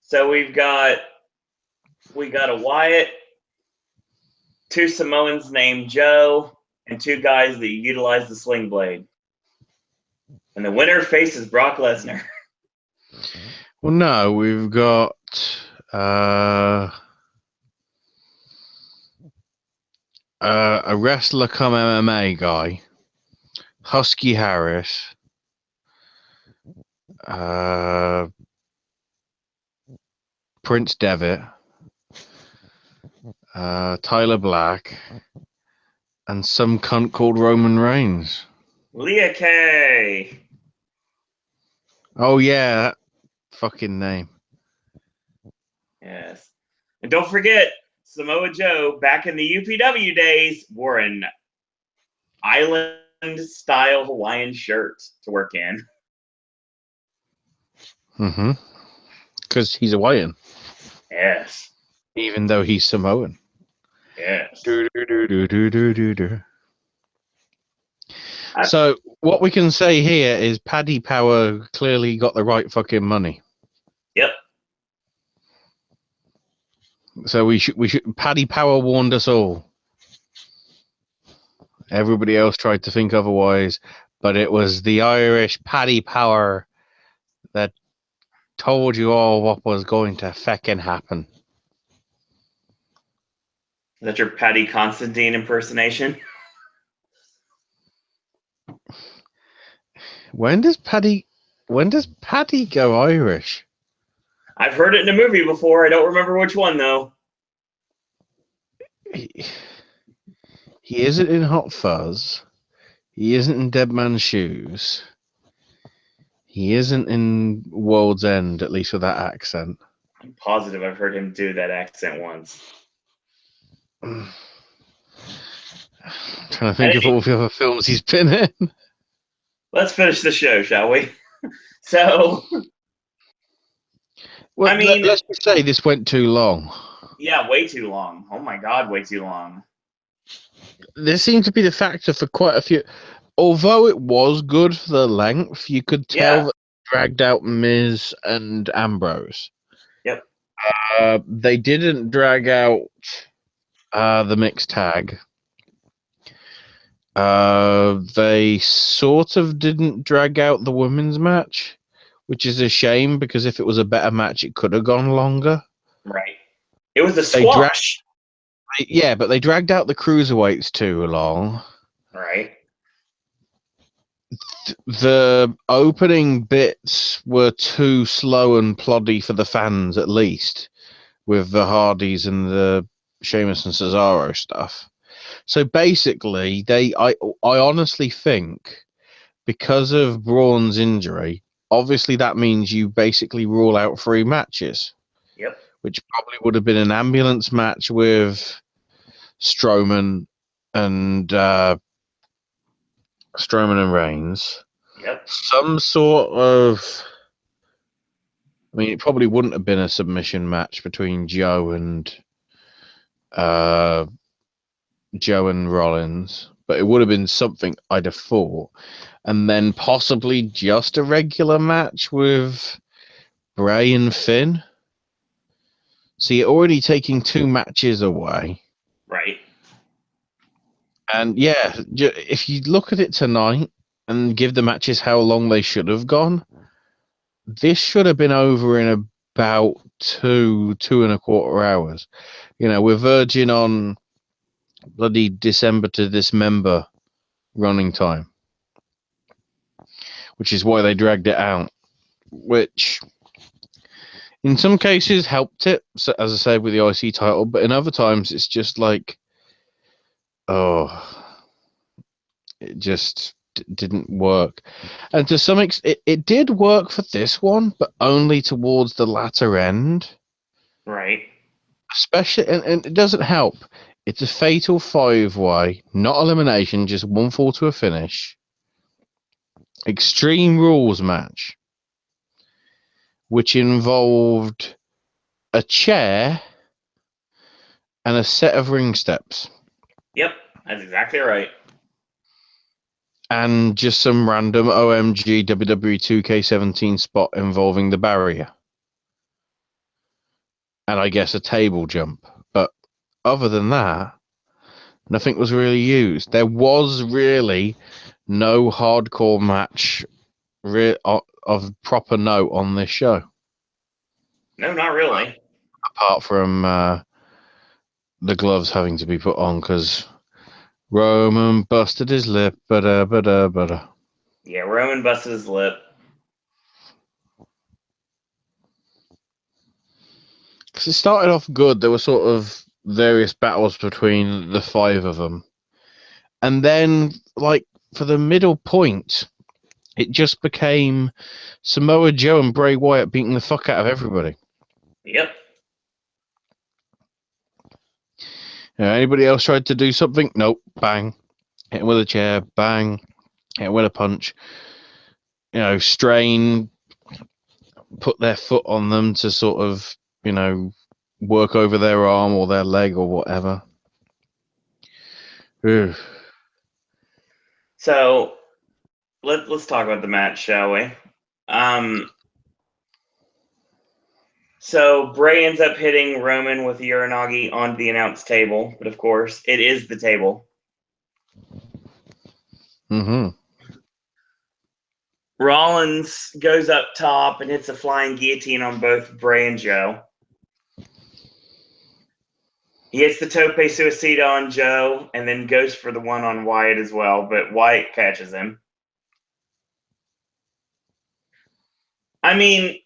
So we got a Wyatt, 2 Samoans named Joe, and 2 guys that utilize the sling blade. And the winner faces Brock Lesnar. Well, no, we've got a wrestler come MMA guy, Husky Harris, Prince Devitt, Tyler Black, and some cunt called Roman Reigns. Leah Kay. Oh yeah, that fucking name. Yes. And don't forget, Samoa Joe, back in the UPW days, wore an island-style Hawaiian shirt to work in. Mm-hmm. Because he's Hawaiian, Yes. even though he's Samoan. Yes. Do-do-do-do-do-do-do. I- So what we can say here is Paddy Power clearly got the right fucking money. Yep. So we should Paddy Power warned us all. Everybody else tried to think otherwise, but it was the Irish Paddy Power that told you all what was going to feckin' happen. Is that your Paddy Constantine impersonation? When does Paddy go Irish? I've heard it in a movie before. I don't remember which one though. He isn't in Hot Fuzz. He isn't in Dead Man's Shoes. He isn't in World's End, at least with that accent. I'm positive I've heard him do that accent once. I'm trying to think of all the other films he's been in. Let's finish the show, shall we? So, Well, I mean- let's just say this went too long. yeah, way too long. Oh my God, way too long. There seemed to be the factor for quite a few. Although it was good for the length, you could tell Yeah. that they dragged out Miz and Ambrose. Yep. They didn't drag out the mixed tag. They sort of didn't drag out the women's match, which is a shame because if it was a better match, it could have gone longer. Right. It was a They squash. Yeah, but they dragged out the cruiserweights too long. Right. The opening bits were too slow and ploddy for the fans, at least, with the Hardys and the Sheamus and Cesaro stuff. So basically, I honestly think because of Braun's injury, obviously that means you basically rule out 3 matches. Yep. Which probably would have been an ambulance match with Strowman and Reigns. Yep. Some sort of, I mean, it probably wouldn't have been a submission match between Joe and Rollins, but it would have been something I'd have thought, and then possibly just a regular match with Bray and Finn. So you're already taking 2 matches away. Right. And yeah, if you look at it tonight and give the matches how long they should have gone, this should have been over in about 2.25 hours. You know, we're verging on bloody December to Dismember running time, which is why they dragged it out, which in some cases helped it, so, as I said, with the IC title, but in other times it's just like, oh, it just didn't work. And to some extent, it did work for this one, but only towards the latter end. Right. Especially, and it doesn't help. It's a fatal 5-way, not elimination, just 1 fall to a finish. Extreme Rules match, which involved a chair and a set of ring steps. Yep. That's exactly right. And just some random OMG WWE 2K17 spot involving the barrier. And I guess a table jump. But other than that, nothing was really used. There was really no hardcore match of proper note on this show. No, not really. Apart from the gloves having to be put on because Roman busted his lip. Yeah, Roman busted his lip. Because it started off good. There were sort of various battles between the 5 of them. And then, like, for the middle point, it just became Samoa Joe and Bray Wyatt beating the fuck out of everybody. Yep. Anybody else tried to do something? Nope. Bang. Hit him with a chair. Bang. Hit him with a punch. You know, strain. put their foot on them to sort of, work over their arm or their leg or whatever. Ugh. So let's talk about the match, shall we? So Bray ends up hitting Roman with the Uranagi on the announce table, but of course it is the table. Mm-hmm. Rollins goes up top and hits a flying guillotine on both Bray and Joe. He hits the tope suicida on Joe and then goes for the one on Wyatt as well, but Wyatt catches him. I mean,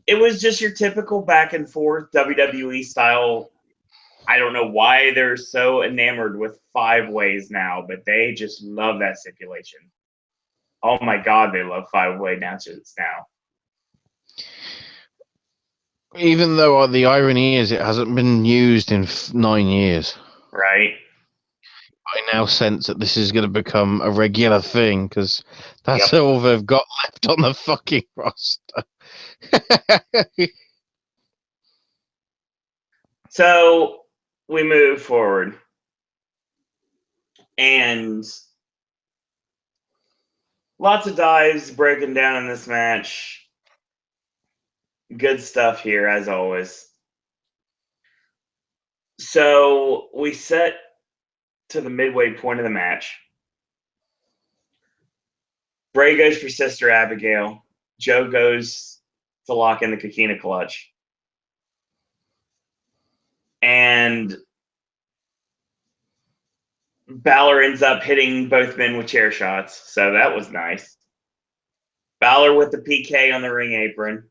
it was just your typical back and forth WWE style. I don't know why they're so enamored with 5-ways now, but they just love that stipulation. Oh my God, they love 5-way matches now. Even though the irony is it hasn't been used in 9 years. Right? I now sense that this is going to become a regular thing because that's all they've got left on the fucking roster. So we move forward. And lots of dives broken down in this match. Good stuff here, as always. So we set to the midway point of the match. Bray goes for Sister Abigail. Joe goes to lock in the Coquina clutch. And Balor ends up hitting both men with chair shots. So that was nice. Balor with the PK on the ring apron.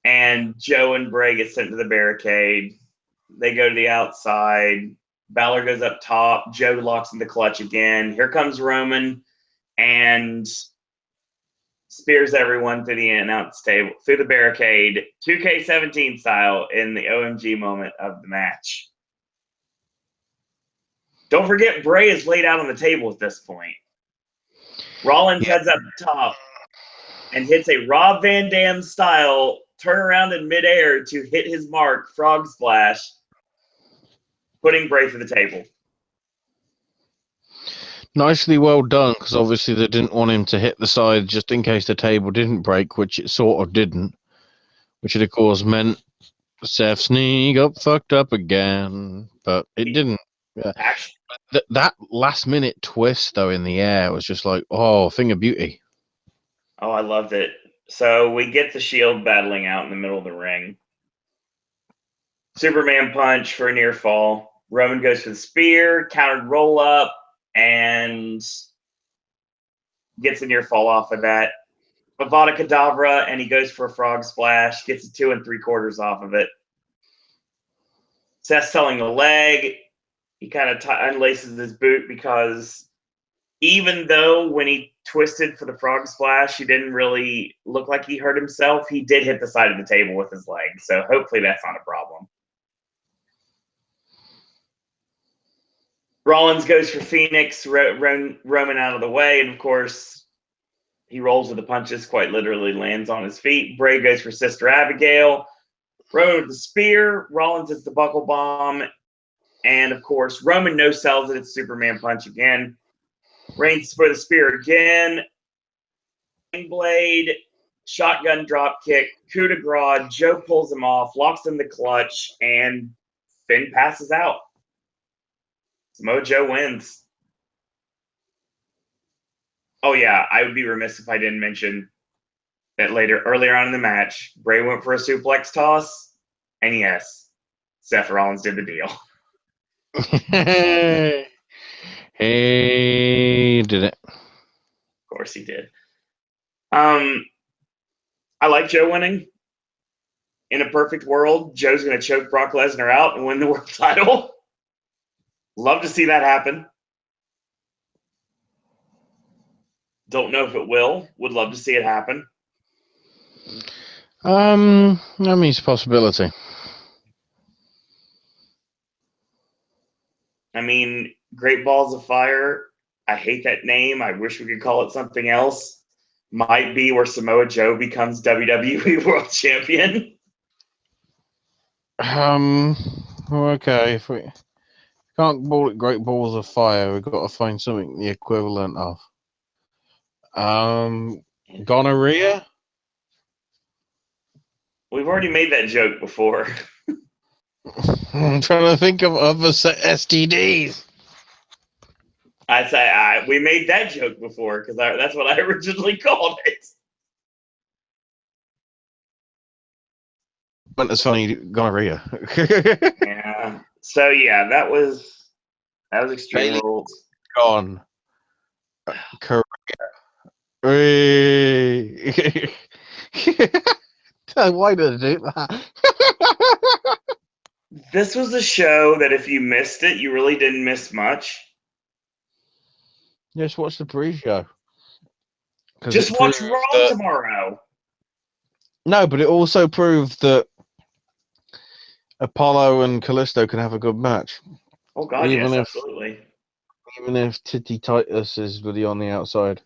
And Joe and Bray get sent to the barricade. They go to the outside. Balor goes up top. Joe locks in the clutch again. Here comes Roman and spears everyone through the announce table, through the barricade, 2K17 style in the OMG moment of the match. Don't forget, Bray is laid out on the table at this point. Rollins heads up top and hits a Rob Van Dam style turnaround in midair to hit his mark, frog splash, putting Bray through the table. Nicely well done, because obviously they didn't want him to hit the side just in case the table didn't break, which it sort of didn't. Which it, of course, meant Seth's knee got fucked up again, but it didn't. Yeah. Actually, That last-minute twist, though, in the air was just like, oh, thing of beauty. oh, I loved it. So we get the Shield battling out in the middle of the ring. Superman punch for a near fall. Roman goes for the spear, countered roll up, and gets a near fall off of that. Avada Kedavra, and he goes for a frog splash, gets a 2 3/4 off of it. Seth's selling the leg. He kind of unlaces his boot because even though when he twisted for the frog splash, he didn't really look like he hurt himself, he did hit the side of the table with his leg. So hopefully that's not a problem. Rollins goes for Phoenix, Roman out of the way, and of course, he rolls with the punches, quite literally lands on his feet. Bray goes for Sister Abigail. Roman with the spear. Rollins hits the buckle bomb. And of course, Roman no-sells it. It's Superman punch again. Reigns for the spear again. Blade, shotgun drop kick, coup de grace. Joe pulls him off, locks in the clutch, and Finn passes out. Samoa Joe wins. Oh yeah, I would be remiss if I didn't mention that earlier on in the match, Bray went for a suplex toss, and yes, Seth Rollins did the deal. Hey, did it. Of course he did. I like Joe winning. In a perfect world, Joe's going to choke Brock Lesnar out and win the world title. Love to see that happen. Don't know if it will. Would love to see it happen. That means a possibility. I mean, Great Balls of Fire. I hate that name. I wish we could call it something else. might be where Samoa Joe becomes WWE World Champion. Okay. If we can't call it Great Balls of Fire, we've got to find something the equivalent of. Gonorrhea. We've already made that joke before. I'm trying to think of other STDs. I say we made that joke before because that's what I originally called it. But it's funny, gonorrhea. Yeah. So yeah, that was Extreme Bailey. Rules. Gone. Korea. Hey. Why did I do that? This was a show that if you missed it, you really didn't miss much. Just watch the pre-show. Just watch Raw tomorrow. No, but it also proved that Apollo and Callisto can have a good match. Oh God, even yes, if, absolutely. Even if Titty Titus is really on the outside.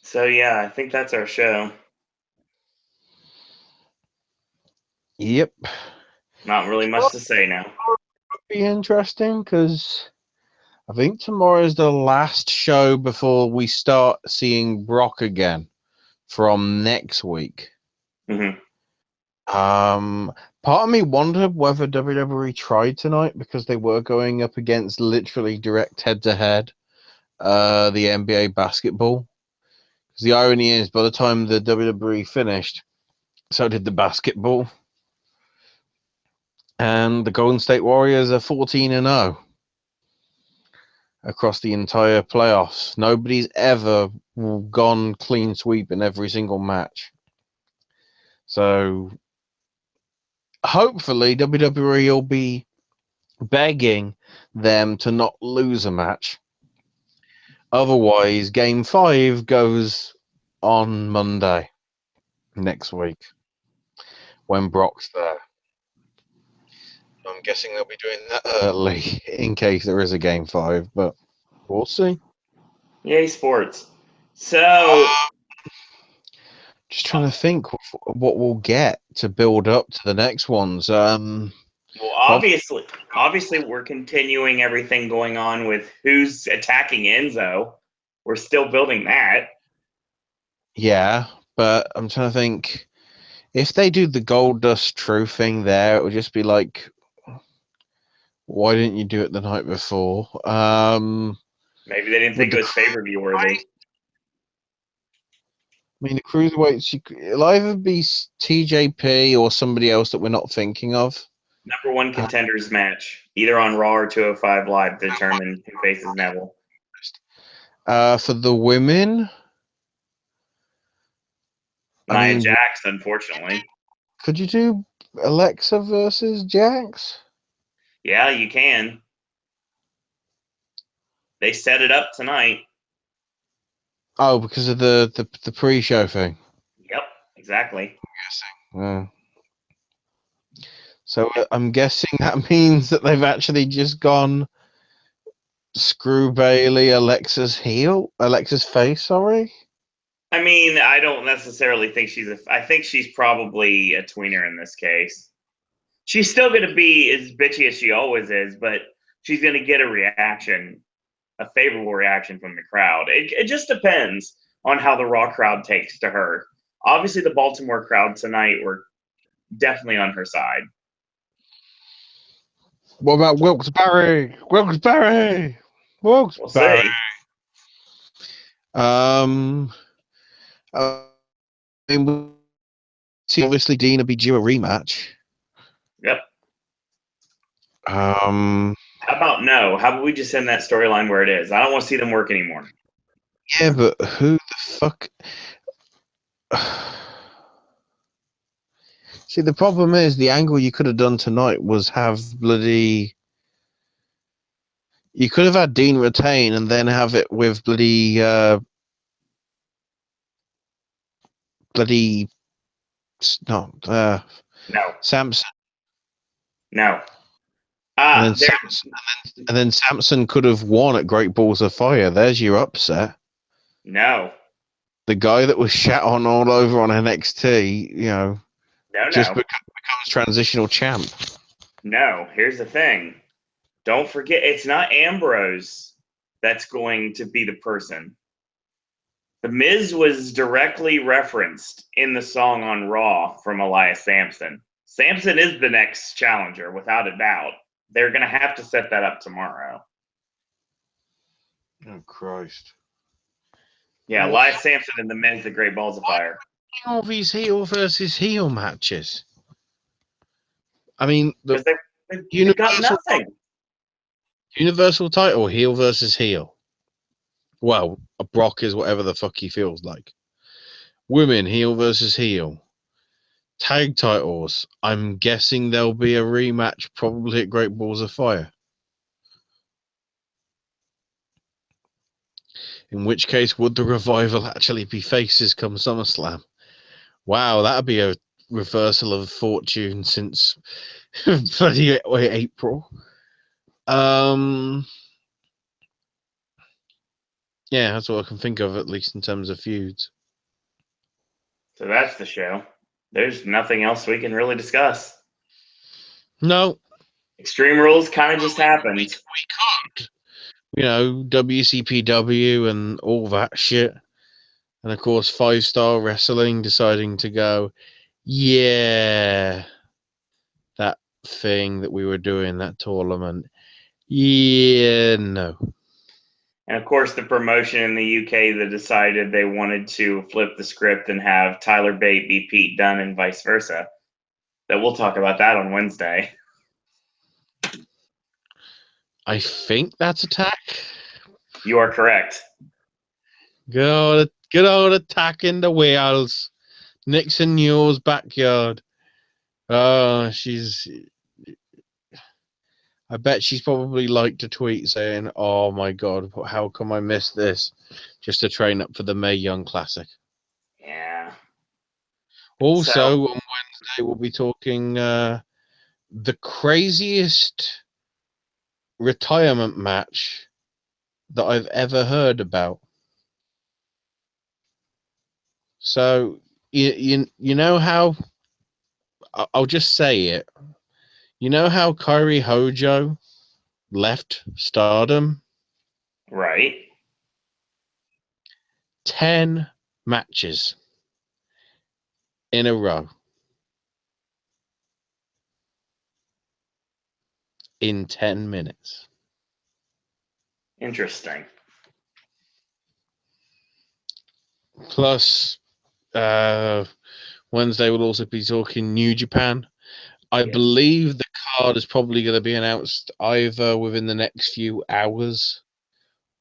So yeah, I think that's our show. Yep. Not really much to say now. Be interesting because I think tomorrow is the last show before we start seeing Brock again from next week. Mm-hmm. Part of me wondered whether WWE tried tonight because they were going up against literally direct head-to-head the NBA basketball. Because the irony is, by the time the WWE finished, so did the basketball. And the Golden State Warriors are 14-0 across the entire playoffs. Nobody's ever gone clean sweep in every single match. So hopefully WWE will be begging them to not lose a match. Otherwise, Game 5 goes on Monday next week when Brock's there. I'm guessing they'll be doing that early in case there is a Game 5, but we'll see. Yay, sports. So Just trying to think what we'll get to build up to the next ones. well, obviously, we're continuing everything going on with who's attacking Enzo. We're still building that. Yeah, but I'm trying to think if they do the Gold Dust True thing there, it would just be like, why didn't you do it the night before? Maybe they didn't think it was pay-per-view worthy. I mean, the cruiserweights, it'll either be TJP or somebody else that we're not thinking of. Number one contenders match, either on Raw or 205 Live, to determine who faces Neville. For the women, Nia Jax, unfortunately. Could you do Alexa versus Jax? Yeah, you can. They set it up tonight. Oh, because of the pre-show thing. Yep, exactly. I'm guessing. So I'm guessing that means that they've actually just gone screw Bailey, Alexa's face. Sorry. I mean, I don't necessarily think I think she's probably a tweener in this case. She's still going to be as bitchy as she always is, but she's going to get a reaction, a favorable reaction from the crowd. It just depends on how the Raw crowd takes to her. Obviously, the Baltimore crowd tonight were definitely on her side. What about Wilkes-Barre? Wilkes-Barre. We'll see. I mean, obviously Dina be due a rematch. Yep. How about no? How about we just end that storyline where it is? I don't want to see them work anymore. Yeah, but who the fuck? See, the problem is the angle you could have done tonight was have bloody. You could have had Dean retain and then have it with bloody no No. Samson. No. Ah, And then, and then Samson could have won at Great Balls of Fire. There's your upset. no, The guy that was shat on all over on NXT, just no. becomes transitional champ. No, here's the thing. Don't forget, it's not Ambrose that's going to be the person. The Miz was directly referenced in the song on Raw from Elias Sampson. Sampson is the next challenger, without a doubt. They're going to have to set that up tomorrow. Oh, Christ. Yeah, Elias Sampson and the Miz, the Great Balls of Fire. All these heel versus heel matches. I mean, Because they've got nothing. Universal title, heel versus heel. Well, a Brock is whatever the fuck he feels like. Women, heel versus heel. Tag titles. I'm guessing there'll be a rematch, probably at Great Balls of Fire. In which case, would the Revival actually be faces come SummerSlam? Wow, that'd be a reversal of fortune since bloody April. Yeah, that's what I can think of, at least in terms of feuds. So that's the show. There's nothing else we can really discuss. No. Extreme Rules kind of just happened. We could. WCPW and all that shit. And of course, 5-Star Wrestling deciding to go, yeah, that thing that we were doing, that tournament. Yeah, no. And of course, the promotion in the UK that decided they wanted to flip the script and have Tyler Bate be Pete Dunne and vice versa. That we'll talk about that on Wednesday. I think that's Attack. You are correct. Good old Attack in the Wales. Nixon Newell's backyard. Oh, I bet she's probably liked a tweet saying, "Oh my God, how come I missed this?" Just to train up for the Mae Young Classic. Yeah. Also, on Wednesday we'll be talking the craziest retirement match that I've ever heard about. So you know how I'll just say it. You know how Kairi Hojo left Stardom? Right. 10 matches in a row in 10 minutes. Interesting. Plus, Wednesday we'll also be talking New Japan. I Yes. believe the card is probably going to be announced either within the next few hours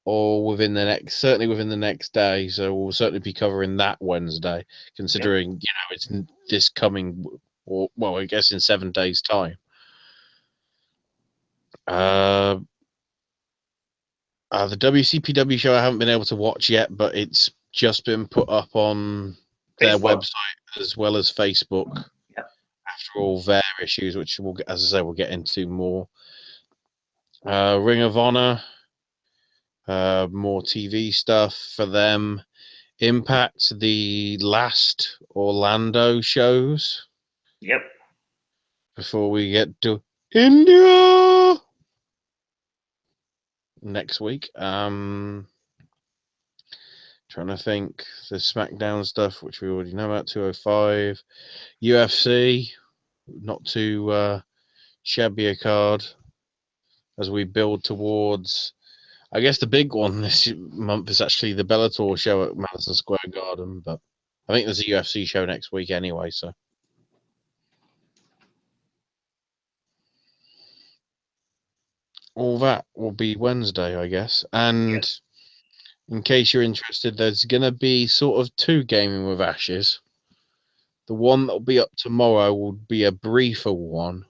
or certainly within the next day. So we'll certainly be covering that Wednesday, considering it's this coming, or well, I guess in 7 days' time. The WCPW show I haven't been able to watch yet, but it's just been put up on their website as well as Facebook. Yep. After all their issues, which we'll, as I say, we'll get into more. Ring of Honor, more TV stuff for them. Impact, the last Orlando shows. Yep. Before we get to India next week. Trying to think, the SmackDown stuff, which we already know about, 205. UFC, not too shabby a card as we build towards, I guess the big one this month is actually the Bellator show at Madison Square Garden, but I think there's a UFC show next week anyway, so. All that will be Wednesday, I guess. And in case you're interested, there's going to be sort of 2 Gaming with Ashes. The one that will be up tomorrow will be a briefer one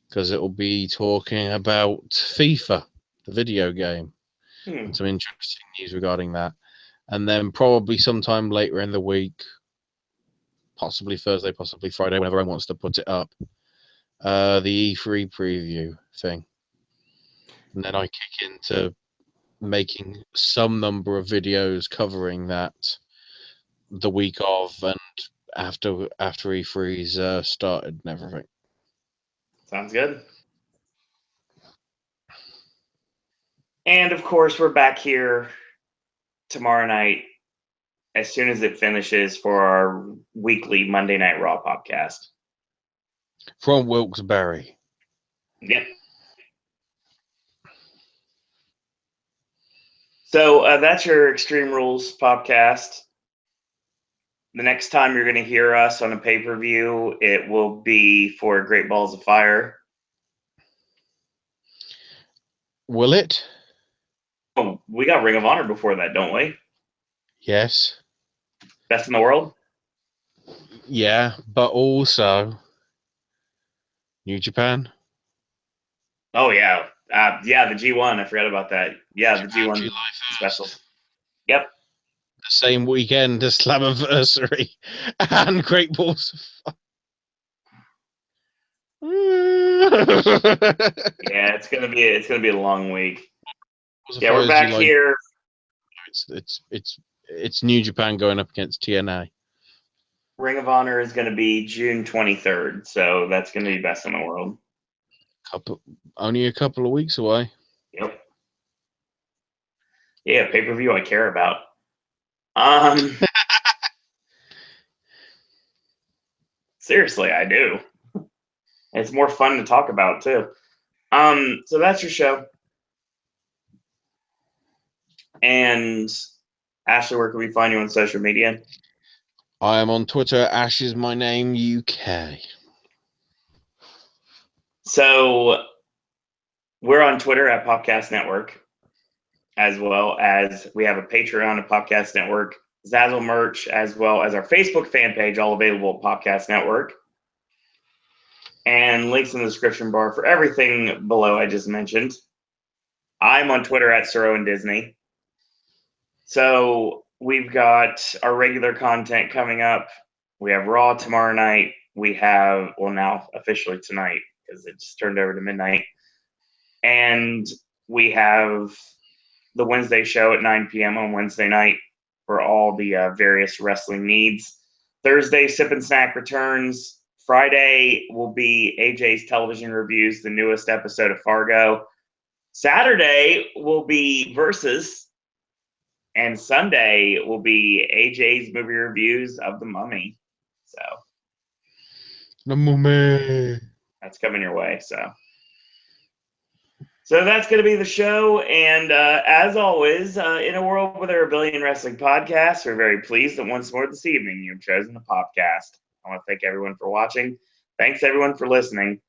because it will be talking about FIFA, the video game, and some interesting news regarding that. And then probably sometime later in the week, possibly Thursday, possibly Friday, whenever everyone wants to put it up, the E3 preview thing, and then I kick into making some number of videos covering that the week of and after E3's started and everything. Sounds good. And of course, we're back here tomorrow night as soon as it finishes for our weekly Monday Night Raw podcast. From Wilkes-Barre. Yep. So that's your Extreme Rules podcast. The next time you're going to hear us on a pay-per-view, it will be for Great Balls of Fire. Will it? Oh, we got Ring of Honor before that, don't we? Yes. Best in the world? Yeah, but also New Japan. Oh, yeah. Yeah, the G1. I forgot about that. Yeah, the G1 July 1st. special. Yep. The same weekend as Slammiversary and Great Balls of Fire. Yeah, it's gonna be a long week. Yeah, we're back here. It's New Japan going up against TNA. Ring of Honor is going to be June 23rd, so that's going to be best in the world. Only a couple of weeks away. Yep. Yeah, pay-per-view I care about. Seriously, I do. It's more fun to talk about too. So that's your show. And Ashley, where can we find you on social media? I am on Twitter. Ash is my name, UK. So we're on Twitter at Popcast Network, as well as we have a Patreon at Popcast Network, Zazzle merch, as well as our Facebook fan page, all available at Popcast Network. And links in the description bar for everything below I just mentioned. I'm on Twitter at Suro and Disney. So we've got our regular content coming up. We have Raw tomorrow night. We have, well, now officially tonight because it just turned over to midnight. And we have the Wednesday show at 9 p.m. on Wednesday night for all the various wrestling needs. Thursday, Sip and Snack returns. Friday will be AJ's television reviews, the newest episode of Fargo. Saturday will be Versus. And Sunday will be AJ's movie reviews of The Mummy. So The Mummy. That's coming your way. So that's going to be the show. And as always, in a world where there are a billion wrestling podcasts, we're very pleased that once more this evening you've chosen the Popcast. I want to thank everyone for watching. Thanks, everyone, for listening.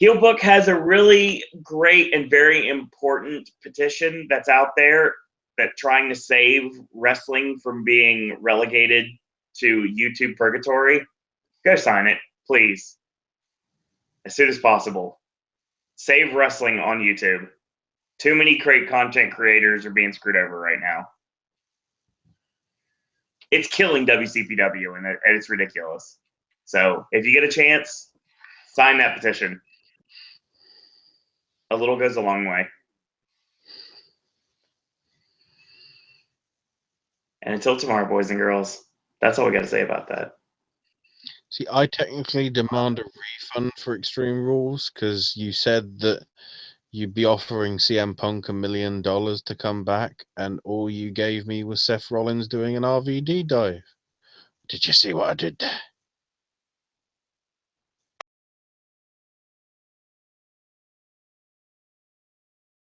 Heelbook has a really great and very important petition that's out there that trying to save wrestling from being relegated to YouTube purgatory. Go sign it, please, as soon as possible. Save wrestling on YouTube. Too many great content creators are being screwed over right now. It's killing WCPW, and it's ridiculous. So if you get a chance, sign that petition. A little goes a long way. And until tomorrow, boys and girls, that's all we got to say about that. See, I technically demand a refund for Extreme Rules because you said that you'd be offering CM Punk $1 million to come back, and all you gave me was Seth Rollins doing an RVD dive. Did you see what I did there?